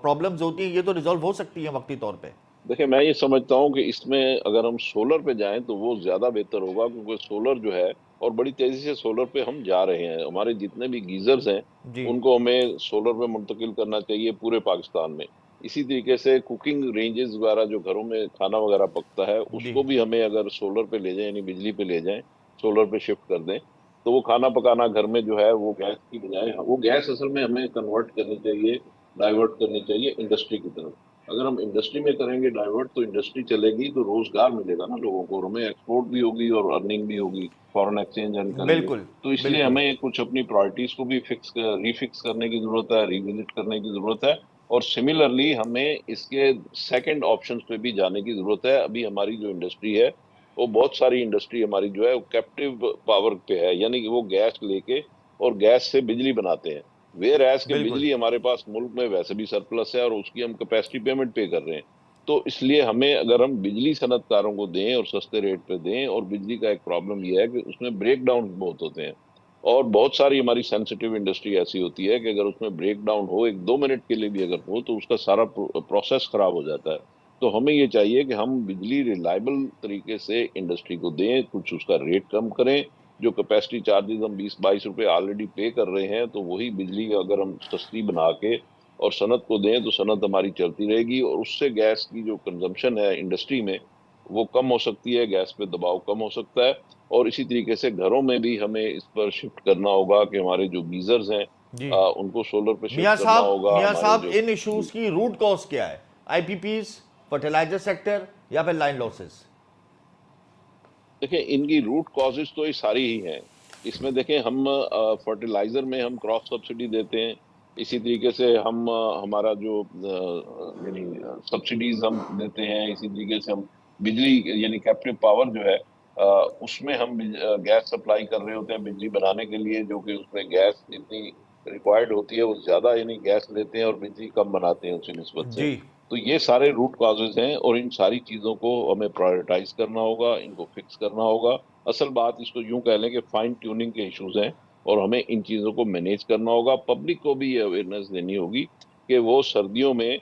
प्रॉब्लम्स होती हैं ये तो रिजॉल्व हो सकती हैं वक्ती तौर पे।
देखिए, मैं ये समझता हूँ कि इसमें अगर हम सोलर पे जाएं तो वो ज्यादा बेहतर होगा, क्योंकि सोलर जो है, और बड़ी तेजी से सोलर पे हम जा रहे हैं। हमारे जितने भी गीजर्स हैं
जी।
उनको हमें सोलर पे मुंतकिल करना चाहिए पूरे पाकिस्तान में। इसी तरीके से कुकिंग रेंजेस वगैरह, जो घरों में खाना वगैरह पकता है,
जी।
उसको भी हमें अगर सोलर पे ले जाएं, यानी बिजली पे ले जाएं, सोलर पे शिफ्ट कर दें, तो वो खाना पकाना घर में जो है वो गैस की बजाय, वो गैस असल में हमें कन्वर्ट करनी चाहिए, डाइवर्ट करनी चाहिए इंडस्ट्री की तरफ। अगर हम इंडस्ट्री में करेंगे डाइवर्ट तो इंडस्ट्री चलेगी तो रोजगार मिलेगा ना लोगों को, और हमें एक्सपोर्ट भी होगी और अर्निंग भी होगी, फॉरेन एक्सचेंज अर्न करेंगे।
बिल्कुल
तो इसलिए
बिल्कुल।
हमें कुछ अपनी प्रायोरिटीज को भी रीफिक्स करने की जरूरत है, रिविजिट करने की जरूरत है, और सिमिलरली हमें इसके सेकंड ऑप्शंस पे भी जाने की जरूरत है। अभी हमारी जो इंडस्ट्री है, वो बहुत सारी इंडस्ट्री हमारी जो है वो कैप्टिव पावर पे है, यानी कि वो गैस लेके और गैस से बिजली बनाते हैं। वेयर एज के
बिल्कुल
बिजली हमारे पास मुल्क में वैसे भी सरप्लस है और उसकी हम कैपेसिटी पेमेंट पे कर रहे हैं। तो इसलिए हमें, अगर हम बिजली सनतकारों को दें और सस्ते रेट पे दें, और बिजली का एक प्रॉब्लम यह है कि उसमें ब्रेक डाउन बहुत होते हैं, और बहुत सारी हमारी सेंसिटिव इंडस्ट्री ऐसी होती है कि अगर उसमें ब्रेक डाउन हो, एक दो मिनट के लिए भी अगर हो, तो उसका सारा प्रोसेस खराब हो जाता है। तो हमें ये चाहिए कि हम बिजली रिलायबल तरीके से इंडस्ट्री को दें, कुछ उसका रेट कम करें। जो कैपेसिटी चार्जेस हम 20-22 रुपए ऑलरेडी पे कर रहे हैं, तो वही बिजली अगर हम सस्ती बना के और सनत को दें तो सनत हमारी चलती रहेगी, और उससे गैस की जो कंजम्पशन है इंडस्ट्री में वो कम हो सकती है, गैस पे दबाव कम हो सकता है। और इसी तरीके से घरों में भी हमें इस पर शिफ्ट करना होगा कि हमारे जो गीजर्स हैं
जी।
उनको सोलर पे शिफ्ट करना होगा।
मियां
हमारे
साहब
जो
इन इश्यूज की रूट कॉज क्या है? आईपीपीज, फर्टिलाइजर सेक्टर, या फिर लाइन लॉसेस?
देखिए, इनकी रूट कॉजेज तो ये सारी ही हैं। इसमें देखें, हम फर्टिलाइजर में हम क्रॉप सब्सिडी देते हैं, इसी तरीके से हम हमारा जो यानी सब्सिडीज हम देते हैं, इसी तरीके से हम बिजली यानी कैप्टिव पावर जो है उसमें हम गैस सप्लाई कर रहे होते हैं बिजली बनाने के लिए, जो कि उसमें गैस जितनी रिक्वायर्ड होती है वो ज्यादा यानी गैस लेते हैं और बिजली कम बनाते हैं उसी निस्बत से।
जी।
तो ये सारे रूट कॉजेज हैं, और इन सारी चीजों को हमें प्रायोरिटाइज करना होगा, इनको फिक्स करना होगा। असल बात इसको यूं कह लें कि फाइन ट्यूनिंग के इश्यूज हैं, और हमें इन चीजों को मैनेज करना होगा। पब्लिक को भी ये अवेयरनेस देनी होगी कि वो सर्दियों में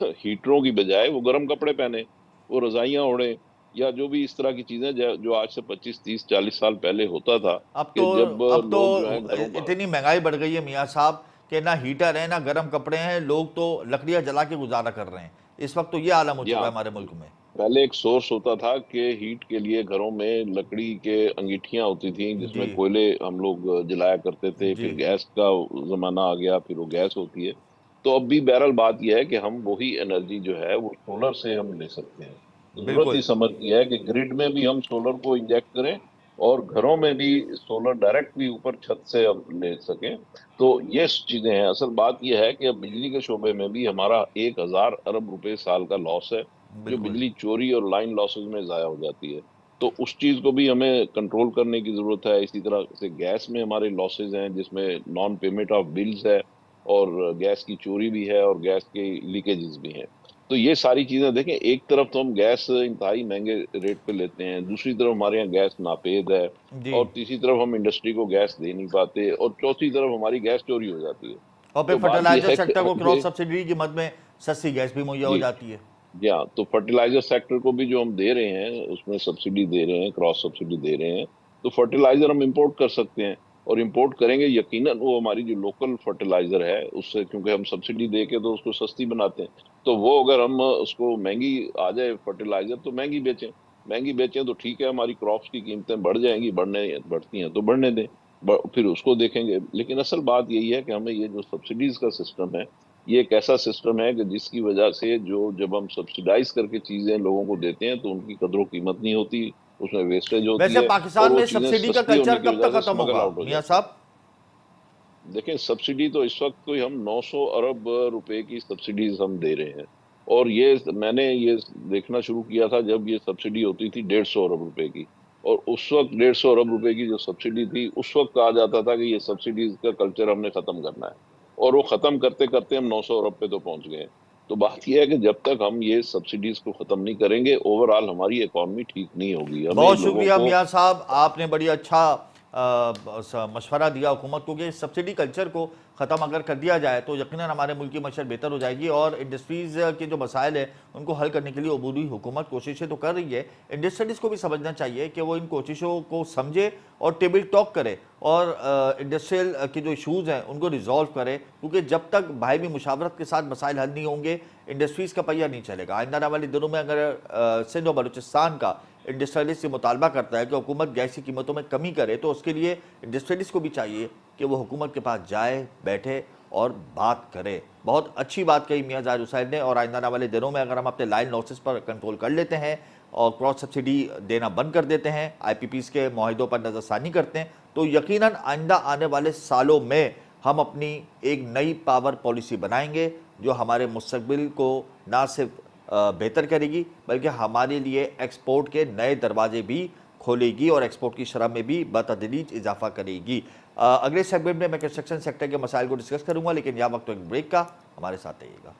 हीटरों की बजाय वो गर्म कपड़े पहने, वो रजाइयां ओढ़े, या जो भी इस तरह की चीजें जो आज से 25-30-40 साल पहले होता था
अब
कि
तो
जब
अब तो
लोग जो है घरों में।
इतनी महंगाई बढ़ गई है मियां साहब कि ना हीटर है ना गर्म कपड़े हैं, लोग तो लकड़ियां जला के गुजारा कर रहे हैं। इस वक्त तो ये आलम हो
जी
चुका
हाँ,
है हमारे मुल्क में।
पहले एक सोर्स होता था कि हीट के लिए घरों में लकड़ी के अंगीठियां होती थी
जी
जिसमें कोयले हम लोग जलाया करते थे,
जी।
फिर गैस का जमाना आ गया, फिर वो गैस होती है। तो अब भी बहरहाल बात यह है कि हम वही एनर्जी जो है वो सोलर से हम ले सकते हैं। जरूरत
बिल्कुल
इस समझ की है कि ग्रिड में भी हम सोलर को इंजेक्ट करें, और घरों में भी सोलर डायरेक्ट भी ऊपर छत से हम ले सकें। तो ये चीजें हैं। असल बात यह है कि अब बिजली के शोबे में भी हमारा 1,000 अरब रुपए साल का लॉस है, जो
बिल्कुल।
बिजली चोरी और लाइन लॉसेस में जाया हो जाती है। तो उस चीज को भी हमें कंट्रोल करने की जरूरत है। इसी तरह से गैस में हमारे लॉसेस हैं जिसमें नॉन पेमेंट ऑफ बिल्स है, और गैस की चोरी भी है, और गैस के लीकेजेस भी हैं। तो ये सारी चीजें देखें, एक तरफ तो हम गैस इंतहाई महंगे रेट पे लेते हैं, दूसरी तरफ हमारे यहाँ गैस नापेद है,
जी।
और तीसरी तरफ हम इंडस्ट्री को गैस दे नहीं पाते, और चौथी तरफ हमारी गैस चोरी हो जाती है।
और फिर
तो बात यह
फर्टिलाइजर
है कि
सेक्टर को क्रॉस
हमें।
सब्सिडी की मद में सस्ती गैस भी मुहैया हो
जी
जाती है।
जी हाँ, तो फर्टिलाइजर सेक्टर को भी जो हम दे रहे हैं उसमें सब्सिडी दे रहे हैं, क्रॉस सब्सिडी दे रहे हैं। तो फर्टिलाइजर हम इंपोर्ट कर सकते हैं, और इंपोर्ट करेंगे यकीनन वो हमारी जो लोकल फर्टिलाइजर है उससे, क्योंकि हम सब्सिडी दे के तो उसको सस्ती बनाते हैं। तो वो अगर हम उसको महंगी आ जाए फर्टिलाइजर तो महंगी बेचें तो ठीक है, हमारी क्रॉप्स की कीमतें बढ़ जाएंगी, बढ़ती हैं तो बढ़ने दें, फिर उसको देखेंगे। लेकिन असल बात यही है कि हमें ये जो सब्सिडीज का सिस्टम है, ये एक ऐसा सिस्टम है कि जिसकी वजह से जो जब हम सब्सिडाइज करके चीजें लोगों को देते हैं तो उनकी कदर कीमत नहीं होती, उसमें वेस्टेज होती
वैसे
है, और
पाकिस्तान
वो
में
चीजें
सब्सिडी का
सस्ती होने
कल्चर
की
कब
वजह
तक
से
खत्म
स्मगल
होगा
आउट हो
मियां
जाती है।
साहब?
देखें, सब्सिडी तो इस वक्त कोई हम 900 अरब रुपए की सब्सिडीज हम दे रहे हैं, और ये मैंने ये देखना शुरू किया था जब ये सब्सिडी होती थी 150 अरब रुपए की। और उस वक्त 150 अरब रुपए की जो सब्सिडी थी, उस वक्त कहा जाता था कि ये सब्सिडीज का कल्चर हमने खत्म करना है, और वो खत्म करते करते हम 900 अरब पे तो पहुंच गए हैं। तो बात यह है कि जब तक हम ये सब्सिडीज को खत्म नहीं करेंगे, ओवरऑल हमारी इकोनॉमी ठीक नहीं होगी। हमें
बहुत
लोगों
शुक्रिया
को।
मियां साहब, आपने बड़ी अच्छा मशवरा दिया हुकूमत को कि सब्सिडी कल्चर को ख़त्म अगर कर दिया जाए तो यकीनन हमारे मुल्क की मशर बेहतर हो जाएगी, और इंडस्ट्रीज़ के जो मसाइल है उनको हल करने के लिए अबूरी हुकूमत कोशिशें तो कर रही है। इंडस्ट्रीज़ को भी समझना चाहिए कि वो इन कोशिशों को समझे और टेबल टॉक करे, और इंडस्ट्रियल के जो इशूज़ हैं उनको रिजॉल्व करे, क्योंकि जब तक बाहमी मुशावरत के साथ मसाइल हल नहीं होंगे इंडस्ट्रीज़ का पहिया नहीं चलेगा। आइंदा आने वाले दिनों में अगर सिंध और बलूचिस्तान का इंडस्ट्रियलिस्ट से मुतालबा करता है कि हुकूमत गैस की कीमतों में कमी करे, तो उसके लिए इंडस्ट्रियलिस्ट को भी चाहिए कि वो हुकूमत के पास जाए, बैठे और बात करे। बहुत अच्छी बात कही मियां ज़ाहिर हुसैन ने, और आइंदा आने वाले दिनों में अगर हम अपने लाइन लॉसेस पर कंट्रोल कर लेते हैं और क्रॉस सब्सिडी देना बंद कर देते हैं, IPPs के माहिदों पर नज़रसानी करते हैं, तो यकीनन आइंदा आने वाले सालों में हम अपनी एक नई पावर पॉलिसी बनाएंगे जो हमारे मुस्तकबिल को ना सिर्फ बेहतर करेगी बल्कि हमारे लिए एक्सपोर्ट के नए दरवाजे भी खोलेगी और एक्सपोर्ट की शरह में भी बतदरीज इजाफा करेगी। अगले सेगमेंट में मैं कंस्ट्रक्शन सेक्टर के मसाइल को डिस्कस करूंगा, लेकिन यह वक्त एक ब्रेक का, हमारे साथ रहिएगा।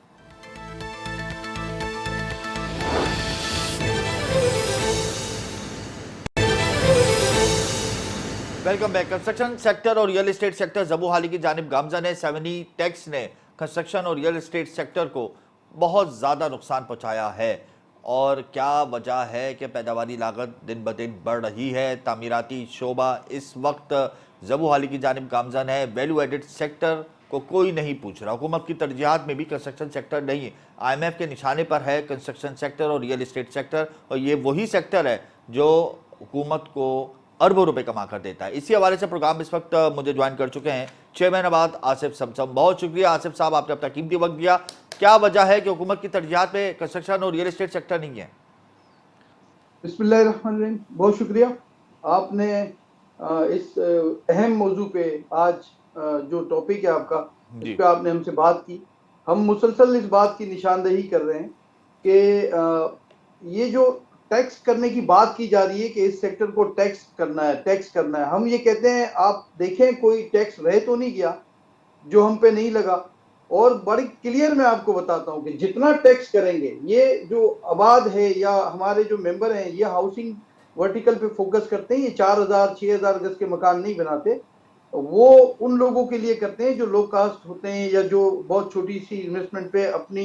Welcome back. कंस्ट्रक्शन सेक्टर और रियल एस्टेट सेक्टर ज़बू हाली की जानिब गामज़न है। 7E टैक्स ने कंस्ट्रक्शन और रियल एस्टेट सेक्टर को बहुत ज़्यादा नुकसान पहुंचाया है, और क्या वजह है कि पैदावारी लागत दिन ब दिन बढ़ रही है। तामीराती शोबा इस वक्त ज़बू हाली की जानिब गामज़न है। वैल्यू एडिड सेक्टर को कोई नहीं पूछ रहा। हुकूमत की तरजीहात में भी कंस्ट्रक्शन सेक्टर नहीं, IMF के निशाने पर है कंस्ट्रक्शन सेक्टर और रियल एस्टेट सेक्टर, और ये वही सेक्टर है जो हुकूमत को अरबों रुपए कमा कर देता है। इसी हवाले से प्रोग्राम इस वक्त मुझे ज्वाइन कर चुके हैं चेयरमैन आबाद आसिफ समसम। बहुत शुक्रिया आसिफ साहब, आपने अपना कीमती वक्त दिया। क्या वजह है कि हुकूमत की तरजीहात में कंस्ट्रक्शन और रियल एस्टेट सेक्टर नहीं है?
बिस्मिल्लाहिर्रहमानिर्रहीम, बहुत शुक्रिया। आपने इस अहम मौजू पे आज जो टॉपिक है आपका, इस पे आपने हमसे बात की। हम मुसलसल इस बात की निशानदेही कर रहे हैं कि ये जो टैक्स करने की बात की जा रही है कि इस सेक्टर को टैक्स करना है। हम ये कहते हैं आप देखें कोई टैक्स रह तो नहीं गया जो हम पे नहीं लगा। और बड़ी क्लियर मैं आपको बताता हूँ कि जितना टैक्स करेंगे, ये जो आबाद है या हमारे जो मेंबर हैं ये हाउसिंग वर्टिकल पे फोकस करते हैं, ये 4000-6000 गज के मकान नहीं बनाते, वो उन लोगों के लिए करते हैं जो लो कास्ट होते हैं या जो बहुत छोटी सी इन्वेस्टमेंट पे अपनी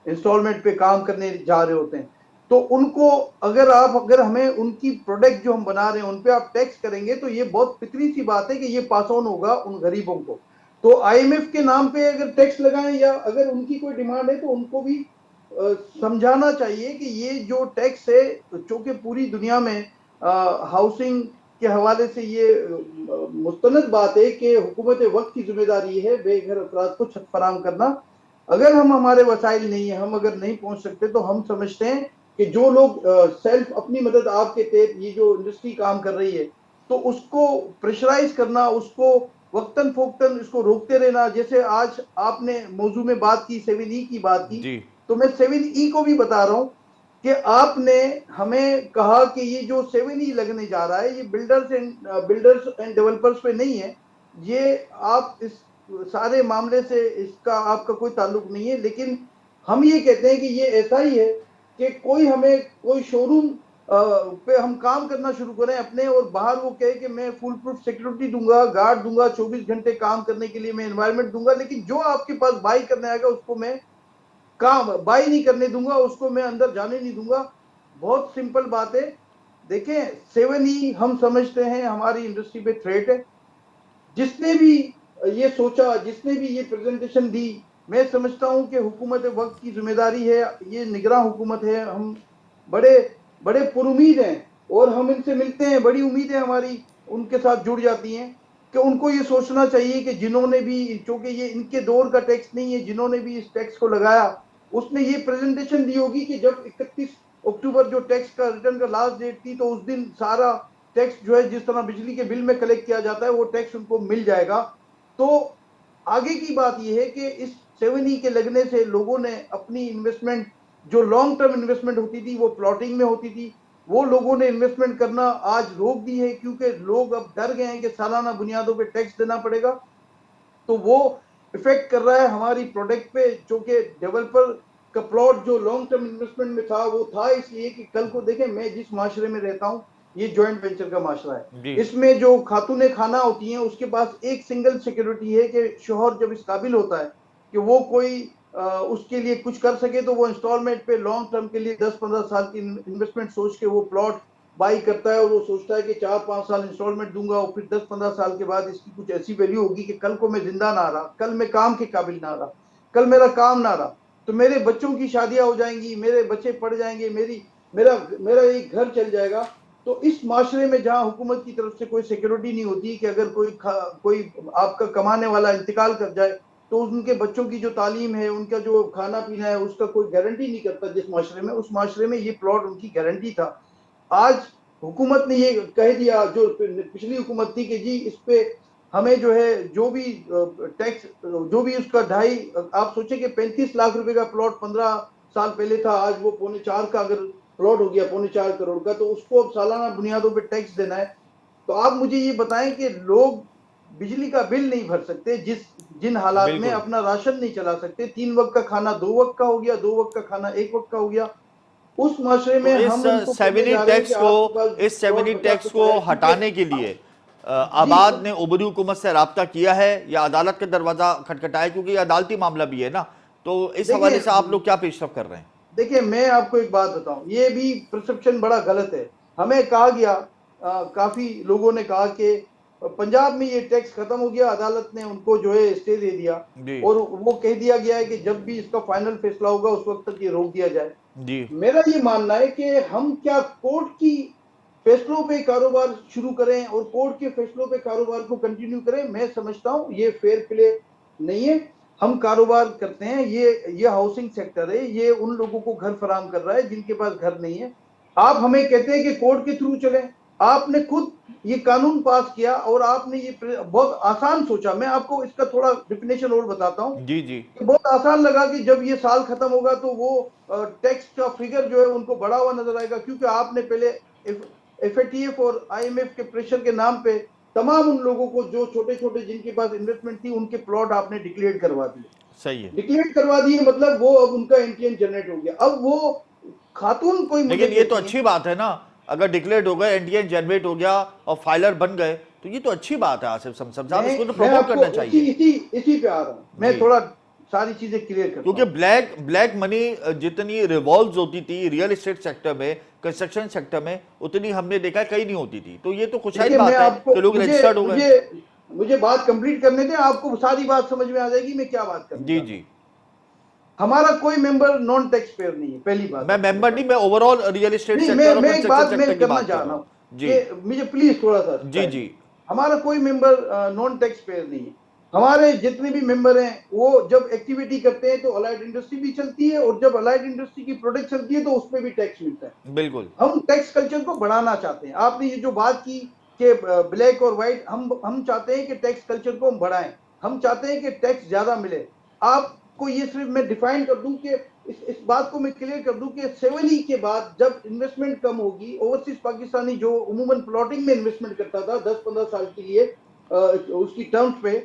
इंस्टॉलमेंट पे काम करने जा रहे होते हैं। तो उनको अगर हमें उनकी प्रोडक्ट जो हम बना रहे हैं उन पे आप टैक्स करेंगे तो ये बहुत फितरी सी बात है कि ये पास ऑन होगा उन गरीबों को। तो IMF के नाम पे अगर टैक्स लगाएं या अगर उनकी कोई डिमांड है तो उनको भी समझाना चाहिए कि ये जो टैक्स है, चूंकि पूरी दुनिया में हाउसिंग के हवाले से ये मुस्तनद बात है कि हुकूमत वक्त की जिम्मेदारी है बेघर अफराद को छत फराहम करना। अगर हम हमारे वसाइल नहीं है, हम अगर नहीं पहुंच सकते, तो हम समझते हैं कि जो लोग सेल्फ अपनी मदद आपके तहत ये जो इंडस्ट्री काम कर रही है तो उसको प्रेशराइज करना, उसको वक्तन फोक्तन इसको रोकते रहना। जैसे आज आपने मौजू में बात की 7E की बात की, तो मैं 7E को भी बता रहा हूं कि आपने हमें कहा कि ये जो 7E लगने जा रहा है ये बिल्डर्स एंड डेवलपर्स पे नहीं है, ये आप इस सारे मामले से इसका आपका कोई ताल्लुक नहीं है। लेकिन हम ये कहते हैं कि ये ऐसा ही है कि कोई शोरूम पे हम काम करना शुरू करें अपने, और बाहर वो कहे कि मैं फुल प्रूफ सिक्योरिटी दूंगा, गार्ड दूंगा, 24 घंटे काम करने के लिए मैं एनवायरनमेंट दूंगा, लेकिन जो आपके पास बाई करने आएगा उसको मैं काम बाई नहीं करने दूंगा, उसको मैं अंदर जाने नहीं दूंगा। बहुत सिंपल बात है। देखें 7E हम समझते हैं हमारी इंडस्ट्री पे थ्रेट है। जिसने भी ये सोचा, जिसने भी ये प्रेजेंटेशन दी, मैं समझता हूं कि हुकूमत वक्त की जिम्मेदारी है, ये निगरान हुकूमत है। हम बड़े पुरुमीद हैं और हम इनसे मिलते हैं, बड़ी उम्मीदें हमारी उनके साथ जुड़ जाती हैं कि उनको ये सोचना चाहिए कि जिन्होंने भी, क्योंकि ये इनके दौर का टैक्स नहीं है, जिन्होंने भी इस टैक्स को लगाया उसने ये प्रेजेंटेशन दी होगी कि जब 31 अक्टूबर जो टैक्स का रिटर्न का लास्ट डेट थी तो उस दिन सारा टैक्स जो है जिस तरह बिजली के बिल में कलेक्ट किया जाता है वो टैक्स उनको मिल जाएगा। तो आगे की बात यह है कि इस 7E के लगने से लोगों ने अपनी इन्वेस्टमेंट, जो लॉन्ग टर्म इन्वेस्टमेंट होती थी वो प्लॉटिंग में होती थी, वो लोगों ने इन्वेस्टमेंट करना आज रोक दी है, क्योंकि लोग अब डर गए हैं कि सालाना बुनियादों पे टैक्स देना पड़ेगा। तो वो इफेक्ट कर रहा है हमारी प्रोडक्ट पे, जो कि डेवलपर का प्लॉट जो लॉन्ग टर्म इन्वेस्टमेंट में था वो था इसलिए कि कल को देखें, मैं जिस माशरे में रहता हूँ ये जॉइंट वेंचर का माशरा है, इसमें जो खातूने खाना होती हैं उसके पास एक सिंगल सिक्योरिटी है कि शोहर जब इस काबिल होता है कि वो कोई उसके लिए कुछ कर सके तो वो इंस्टॉलमेंट पे लॉन्ग टर्म के लिए 10-15 साल की इन्वेस्टमेंट सोच के वो प्लॉट बाई करता है, और वो सोचता है कि 4-5 साल इंस्टॉलमेंट दूंगा और फिर 10-15 साल के बाद इसकी कुछ ऐसी वैल्यू होगी कि कल को मैं जिंदा ना रहा, कल मैं काम के काबिल ना रहा, कल मेरा काम ना रहा तो मेरे बच्चों की शादियां हो जाएंगी, मेरे बच्चे पढ़ जाएंगे, मेरा एक घर चल जाएगा। तो इस माशरे में जहां हुकूमत की तरफ से कोई सिक्योरिटी नहीं होती कि अगर कोई आपका कमाने वाला इंतकाल कर जाए तो उनके बच्चों की जो तालीम है, उनका जो खाना पीना है, उसका कोई गारंटी नहीं करता जिस माशरे में, उस माशरे में ये प्लॉट उनकी गारंटी था। आज हुकूमत ने ये कह दिया, जो पिछली हुकूमत थी, कि जी इस पे हमें जो है जो भी टैक्स, जो भी उसका आप सोचे कि 35 लाख रुपए का प्लॉट 15 साल पहले था, आज वो 3.25 का अगर प्लॉट हो गया 3.25 करोड़ का, तो उसको अब सालाना बुनियादों पे टैक्स देना है। तो आप मुझे ये बताएं कि लोग बिजली का बिल नहीं भर सकते, जिन हालात में
बिल्कुल।
अपना राशन नहीं चला सकते, 3 वक्त का खाना 2 वक्त का हो गया, 2 वक्त का खाना 1 वक्त का हो गया, उस माशरे
तो
में
इस
हम उनको कहने
सेवनी
जा रहे हैं
टैक्स
कि आपके
को
पास
इस सेवनी
प्लॉट
टैक्स
50
को
है,
हटाने के
क्योंकि
लिए आबाद ने उबरी हुकूमत से राब्ता किया है या अदालत का दरवाजा खटखटाया, क्योंकि ये अदालती मामला भी है ना, तो इस हवाले से आप लोग क्या पेशरफ कर रहे हैं?
देखिए, मैं आपको एक बात बताऊं, ये भी परसेप्शन बड़ा गलत है। हमें कहा गया, काफी लोगों ने कहा कि पंजाब में ये टैक्स खत्म हो गया, अदालत ने उनको जो है स्टे दे दिया,
जी
और वो कह दिया गया है कि जब भी इसका फाइनल फैसला होगा उस वक्त तक ये रोक दिया जाए।
जी
मेरा ये मानना है कि हम क्या कोर्ट की फैसलों पे कारोबार शुरू करें और कोर्ट के फैसलों पे कारोबार को कंटिन्यू करें? मैं समझता हूं ये फेयर प्ले नहीं है। हम कारोबार करते हैं, ये हाउसिंग सेक्टर है, ये उन लोगों को घर फराहम कर रहा है जिनके पास घर नहीं है। आप हमें कहते हैं कि कोर्ट के थ्रू चलें। आपने खुद ये कानून पास किया और आपने ये बहुत आसान सोचा। मैं आपको इसका थोड़ा डिफिनेशन और बताता हूं।
जी जी
बहुत आसान लगा कि जब ये साल खत्म होगा तो वो टैक्स का फिगर जो है उनको बढ़ा हुआ नजर आएगा, क्योंकि आपने पहले एफएटीएफ और आईएमएफ के प्रेशर के नाम पे तमाम उन लोगों को जो छोटे छोटे जिनके पास इन्वेस्टमेंट थी उनके प्लॉट आपने डिक्लेयर करवा दिए।
सही है।
डिक्लेयर करवा दिए मतलब वो अब उनका एनटीएन जनरेट हो गया। अब वो खातून कोई मुझे
लेकिन ये तो
कहती
अच्छी बात है ना, अगर डिक्लेयर्ड हो गए, एनटीएन जनरेट हो गया और फाइलर बन गए, तो ये तो अच्छी बात है आसिफ समसम साहब, इसको तो
मैं
प्रमोट
आपको
करना चाहिए।
इसी पे आ रहा हूँ। मैं
जी।
थोड़ा सारी चीजें क्लियर करता
क्योंकि
हूँ।
ब्लैक मनी जितनी रिवॉल्व होती थी रियल एस्टेट सेक्टर में, कंस्ट्रक्शन सेक्टर में, उतनी हमने देखा कहीं नहीं होती थी। तो ये तो खुशहाल
देखिए, मैं
बात है
आपको
कि लोग रजिस्टर्ड हो गए।
मुझे बात कंप्लीट करने दें, आपको सारी बात समझ में आ जाएगी मैं क्या बात करना
जी
चाहता हूं।
जी।
हमारा कोई मेंबर नॉन टैक्स पेयर नहीं है, पहली बात।
मैं मेंबर नहीं, मैं ओवरऑल रियल एस्टेट
नहीं,
सेक्टर और
मैं एक बात
कंस्ट्रक्शन
मैं
सेक्टर की
करना
बात कर
चाह
रहा
रहा
हूँ।
हूँ
जी
कि मुझे प्लीज थोड़ा सा
जी जी।
हमारा कोई मेंबर नॉन टैक्स पेयर नहीं है। हमारे जितने भी मेंबर हैं वो जब एक्टिविटी करते हैं तो अलाइड इंडस्ट्री भी चलती है, और जब अलाइड इंडस्ट्री की प्रोडक्ट चलती है तो उसमें भी टैक्स मिलता है।
बिल्कुल।
हम टैक्स कल्चर को बढ़ाना चाहते हैं। आपने ये जो बात की कि ब्लैक और व्हाइट, हम चाहते हैं कि टैक्स कल्चर को हम बढ़ाएं। हम चाहते हैं कि टैक्स ज्यादा मिले। आपको ये सिर्फ मैं डिफाइन कर दूं कि इस बात को मैं क्लियर कर दूं कि 7E के बाद जब इन्वेस्टमेंट कम होगी, ओवरसीज पाकिस्तानी जो उमूमन प्लॉटिंग में इन्वेस्टमेंट करता था 10-15 साल के लिए उसकी टर्म्स पे,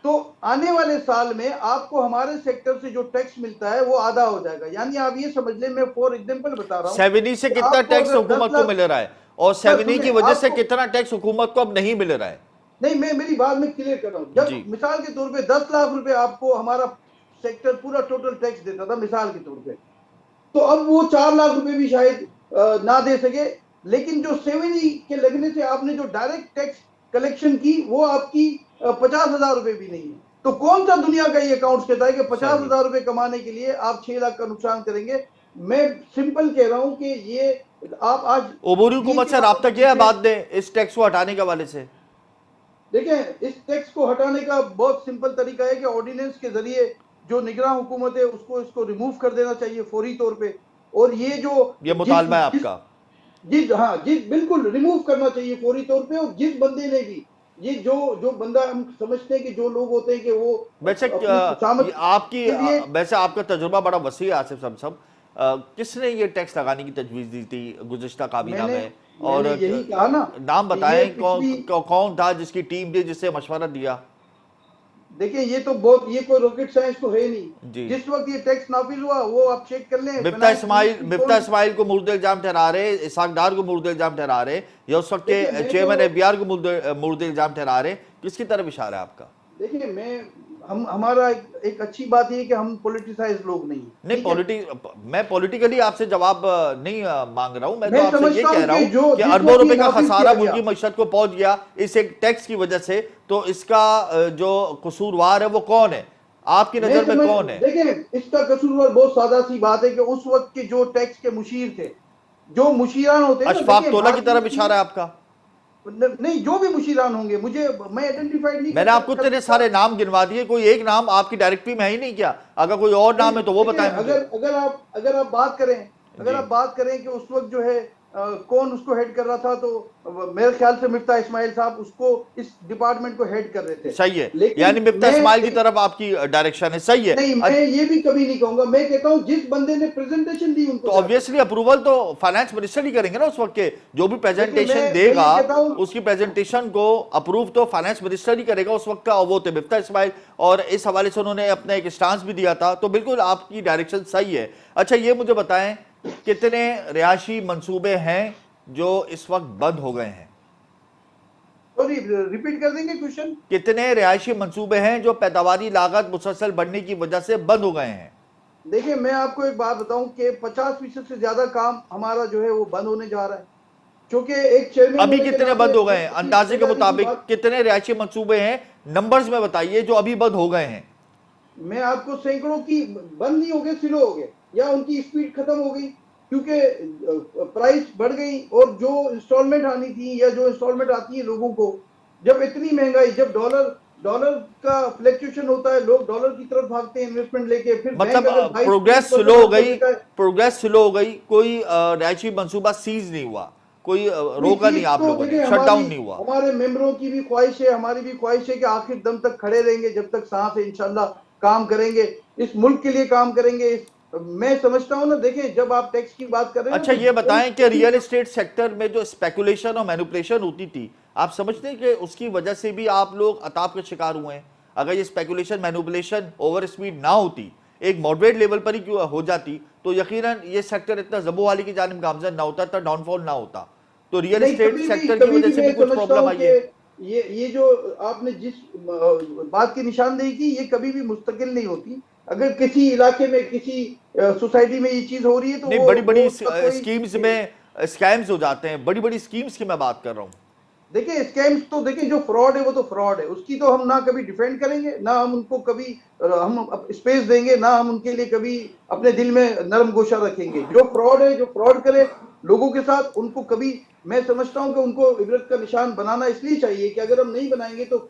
तो आने वाले साल में आपको हमारे सेक्टर से जो टैक्स मिलता है वो आधा हो जाएगा। यानी आप ये समझ लें, मैं फॉर एग्जांपल बता रहा हूं,
7E से कितना
आपको
टैक्स
अगर 10
हुकूमत को
लाख,
मिल रहा है और
बस
7E की
सुने,
वजह से
आपको
कितना टैक्स हुकूमत को अब नहीं मिल रहा है?
नहीं, मैं मेरी बात में क्लियर कर रहा हूं। जब
जी
मिसाल के तौर पे 10 लाख रुपए आपको हमारा सेक्टर पूरा टोटल टैक्स देता था मिसाल के तौर पे, तो अब वो 4 लाख रुपए भी शायद ना दे सके। लेकिन जो 7E के लगने से आपने जो डायरेक्ट टैक्स कलेक्शन की वो आपकी 50,000 रुपए भी नहीं है। तो कौन सा दुनिया का ये अकाउंट्स कहता है कि 50,000 रुपए कमाने के लिए आप 6 लाख का नुकसान करेंगे? मैं सिंपल कह रहा हूं कि ये आप आज
उबूरी हुकूमत से राब्ता किया है बाद ने इस टैक्स को हटाने के हवाले से?
देखें, इस टैक्स को हटाने का बहुत सिंपल तरीका है कि ऑर्डिनेंस के जरिए जो निगरान हुकूमत है उसको इसको रिमूव कर देना चाहिए फौरी तौर पे। और ये जो
ये मुतालबा है आपका?
जिस बिल्कुल रिमूव करना चाहिए फौरी तौर पे। और जिस बंदे ने भी ये जो बंदा, हम समझते हैं कि जो लोग होते हैं कि वो
वैसे आपकी वैसे आपका तजुर्बा बड़ा वसी है आसिफ समसम, किसने ये टैक्स लगाने की तजवीज़ दी थी गुज़िश्ता काबीना में? और
यही कहा ना,
नाम बताएं
पिछली,
कौन था जिसकी टीम थी जिससे मशवरा दिया?
देखिए ये तो बहुत, ये कोई रॉकेट साइंस तो है नहीं।
जी।
जिस वक्त ये टैक्स नाफिज हुआ वो आप चेक कर लें।
मिफ्ता इस्माइल को मुर्द इल्जाम ठहरा रहे, इसाक डार को मुर्द इल्जाम ठहरा रहे, या उस वक्त के चेयरमैन एफबीआर को मुर्द इल्जाम ठहरा रहे? किसकी तरफ इशारा है आपका?
देखिए, हमारा एक अच्छी बात ये है कि हम पॉलिटिसाइज लोग नहीं।
मैं पॉलिटिकली आपसे जवाब नहीं मांग रहा हूं। मैं तो
मैं
आपसे ये कह रहा हूं कि
जिस
अरबों रुपए का
नाफिज
खसारा
किया
मुल्की
गया,
मईशत को पहुंच गया इस एक टैक्स की वजह से, तो इसका जो कसूरवार है वो कौन है आपकी नजर में? कौन है?
देखिए, इसका कसूरवार बहुत सादा सी बात है कि उस वक्त के जो टैक्स के मुशीर थे, जो मुशीरान होते हैं,
अशफाक तोला की तरफ इशारा है आपका?
नहीं, जो भी मुशीरान होंगे, मुझे मैं आइडेंटिफाइड नहीं
मैंने आपको तेरे सारे नाम गिनवा दिए, कोई एक नाम आपकी डायरेक्टरी में है ही नहीं क्या? अगर कोई और नाम है तो वो बताएं मुझे।
अगर आप बात करें कि उस वक्त जो है कौन उसको हेड कर रहा था, तो मेरे ख्याल से मिफ्ता इस्माइल साहब उसको इस डिपार्टमेंट को हेड कर रहे थे।
सही है,
लेकिन
यानी मिफ्ता इस्माइल की तरफ आपकी डायरेक्शन है, सही है।
नहीं, मैं ये भी कभी नहीं कहूंगा, मैं कहता हूं जिस बंदे ने प्रेजेंटेशन दी उनको
तो ऑब्वियसली अप्रूवल तो फाइनेंस मिनिस्टर ही करेंगे ना उस वक्त के, जो भी प्रेजेंटेशन
मैं
देगा
ये कहता हूं,
उसकी प्रेजेंटेशन को अप्रूव तो फाइनेंस मिनिस्टर ही करेगा उस वक्त का, और वो थे मिफ्ता इस्माइल, और इस हवाले से उन्होंने अपना एक स्टांस भी दिया था। तो बिल्कुल आपकी डायरेक्शन सही है। अच्छा, ये मुझे बताएं कितने रिहायशी मंसूबे हैं जो इस वक्त बंद हो गए हैं?
सॉरी, रिपीट कर देंगे क्वेश्चन?
कितने रिहायशी मंसूबे हैं जो पैदावारी लागत मुसलसल बढ़ने की वजह से बंद हो गए हैं?
देखिए, मैं आपको एक बात बताऊं कि 50% से ज्यादा काम हमारा जो है वो बंद होने जा रहा है, क्योंकि एक चेयरमैन
अभी कितने बंद हो गए हैं अंदाजे के मुताबिक? कितने रिहायशी मंसूबे हैं, नंबर्स में बताइए, जो अभी बंद हो गए हैं?
मैं आपको सैकड़ों की बंद नहीं हो गए, स्लो हो गए, या उनकी स्पीड खत्म हो गई, क्योंकि प्राइस बढ़ गई, और जो इंस्टॉलमेंट आनी थी या जो इंस्टॉलमेंट आती है लोगों को, जब इतनी महंगाई, जब डॉलर का फ्लक्चुएशन होता है, लोग डॉलर की तरफ भागते हैं इन्वेस्टमेंट लेके, फिर
मतलब प्रोग्रेस स्लो हो गई, कोई रिहायशी मंसूबा सीज नहीं हुआ, कोई रोका नहीं आप लोगों ने, शटडाउन नहीं हुआ?
हमारे मेंबरों की भी ख्वाहिश है, हमारी भी ख्वाहिश है कि आखिर दम तक खड़े रहेंगे, जब तक सांस है, इंशाल्लाह काम करेंगे, इस मुल्क के लिए काम करेंगे। मैं समझता हूं ना, देखिए, जब आप टैक्स की बात कर रहे हैं,
अच्छा, ये बताएं कि रियल एस्टेट सेक्टर में जो स्पेकुलेशन और मैनिपुलेशन होती थी, आप समझते हैं कि उसकी वजह से भी आप लोग अताप के शिकार हुए हैं? अगर ये स्पेकुलेशन मैनिपुलेशन ओवर स्पीड ना होती, एक मॉडरेट लेवल पर ही क्यों हो जाती, तो यकीनन ये सेक्टर इतना जबोवाली की जानिब गामजन ना होता, इतना डाउनफॉल ना होता। तो रियल एस्टेट सेक्टर की वजह से भी कुछ प्रॉब्लम आई है?
ये जो आपने जिस बात की निशानदेही की, ये कभी भी मुस्तकिल नहीं होती। अगर किसी इलाके में, किसी सोसाइटी में ये चीज हो रही है, तो
नहीं, बड़ी बड़ी स्कीम्स में स्कैम्स हो जाते हैं, बड़ी बड़ी स्कीम्स की मैं बात कर रहा हूँ।
देखिए, स्कैम्स तो देखिए, जो फ्रॉड है वो तो फ्रॉड है, उसकी तो हम ना कभी डिफेंड करेंगे, ना हम उनको कभी हम स्पेस देंगे, ना हम उनके लिए कभी अपने दिल में नरम गोशा रखेंगे। जो फ्रॉड है, जो फ्रॉड करे लोगों के साथ, उनको कभी, मैं समझता हूं कि उनको इबरत का निशान बनाना इसलिए चाहिए कि अगर हम नहीं बनाएंगे तो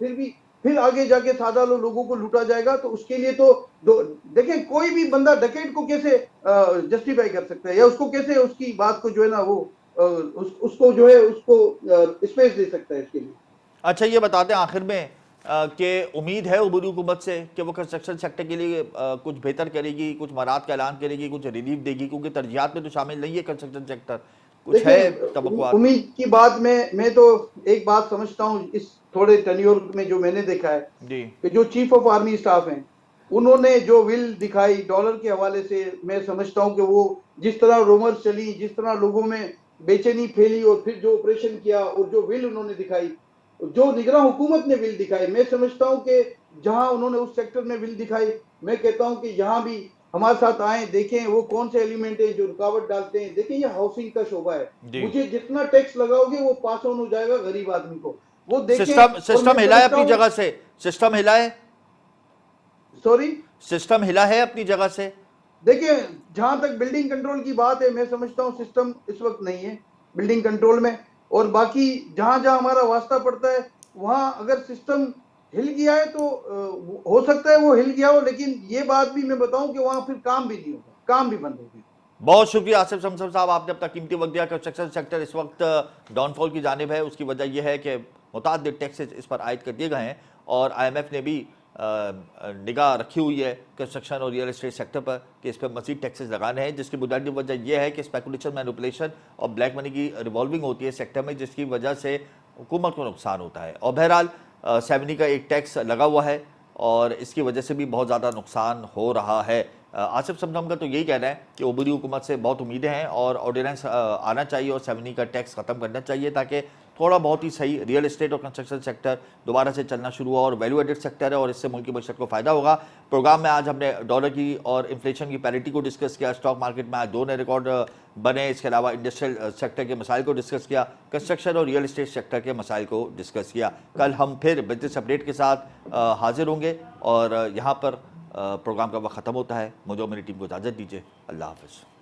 फिर आगे जाके सादा लोगों को लूटा जाएगा। तो उसके लिए तो देखें, कोई भी बंदा डकैत को कैसे जस्टिफाई कर सकता है, या उसको कैसे उसकी बात को जो है ना वो उसको जो है उसको स्पेस दे सकता है इसके लिए।
अच्छा, ये बताते हैं आखिर में कि उम्मीद है उबरी हुकूमत से कि वो कंस्ट्रक्शन सेक्टर के लिए कुछ बेहतर करेगी, कुछ मराहत का ऐलान करेगी, कुछ रिलीफ देगी, क्योंकि तरजीहात में तो शामिल नहीं है कंस्ट्रक्शन सेक्टर, कुछ है तवक्कुआत?
उम्मीद की बात में मैं तो एक बात समझता हूँ, इस थोड़े टेन्योर में जो मैंने देखा है
जी,
कि जो चीफ ऑफ आर्मी स्टाफ हैं, उन्होंने जो विल दिखाई डॉलर के हवाले से, मैं समझता हूं कि वो जिस तरह रोमर्स चली, जिस तरह लोगों में बेचैनी फैली, और फिर जो ऑपरेशन किया और जो विल उन्होंने दिखाई, जो निगरान हुकूमत ने विल दिखाई, मैं समझता हूं कि जहां उन्होंने उस सेक्टर में विल दिखाई, मैं कहता हूं कि यहाँ भी हमारे साथ आए, देखें वो कौन से एलिमेंट है जो रुकावट डालते हैं। देखें, ये हाउसिंग का शोबा है, मुझे जितना टैक्स लगाओगे वो पास ऑन हो जाएगा गरीब आदमी को, वो देखें।
सिस्टम हिला है अपनी जगह से, सिस्टम हिला है,
सॉरी,
सिस्टम हिला है अपनी जगह से।
देखिए, जहां तक बिल्डिंग कंट्रोल की बात है, मैं समझता हूं सिस्टम इस वक्त नहीं है बिल्डिंग कंट्रोल में, और बाकी जहां जहां हमारा वास्ता पड़ता है वहां अगर सिस्टम हिल गया है तो हो सकता है वो हिल गया हो, लेकिन ये बात भी मैं बताऊं कि वहां फिर काम भी नहीं होगा, काम भी बंद हो गया।
बहुत शुक्रिया आसिफ समसम साहब, आपने अपना कीमती वक्त दिया। कंस्ट्रक्शन सेक्टर इस वक्त डाउनफॉल की जानिब है, उसकी वजह यह है कि मुताद्दिद टैक्सेस इस पर आयद कर दिए गए हैं, और IMF ने भी निगाह रखी हुई है कंस्ट्रक्शन और रियल एस्टेट सेक्टर पर कि इस पर मज़ीद टैक्सेस लगाने हैं, जिसकी बुनियादी वजह यह है कि स्पेकुलेशन, मैनिपुलेशन और ब्लैक मनी की रिवॉल्विंग होती है सेक्टर में, जिसकी वजह से हुकूमत को नुकसान होता है। और बहरहाल 70 का एक टैक्स लगा हुआ है और इसकी वजह से भी बहुत ज़्यादा नुकसान हो रहा है। आसिफ समसम का तो यही कहना है कि उबरी हुकूमत से बहुत उम्मीदें हैं और ऑर्डिनेंस आना चाहिए और 70 का टैक्स ख़त्म करना चाहिए, ताकि थोड़ा बहुत ही सही रियल एस्टेट और कंस्ट्रक्शन सेक्टर दोबारा से चलना शुरू हुआ, और वैल्यू एडेड सेक्टर है और इससे मुल्क की मईशत को फ़ायदा होगा। प्रोग्राम में आज हमने डॉलर की और इन्फ्लेशन की पैरिटी को डिस्कस किया, स्टॉक मार्केट में आज 2 नए रिकॉर्ड बने, इसके अलावा इंडस्ट्रियल सेक्टर के मसाइल को डिस्कस किया, कंस्ट्रक्शन और रियल एस्टेट सेक्टर के मसाइल को डिस्कस किया। कल हम फिर बिजनेस अपडेट के साथ हाजिर होंगे और यहाँ पर प्रोग्राम का वक्त ख़त्म होता है। मुझे और मेरी टीम को इजाज़त दीजिए। अल्लाह हाफ़िज़।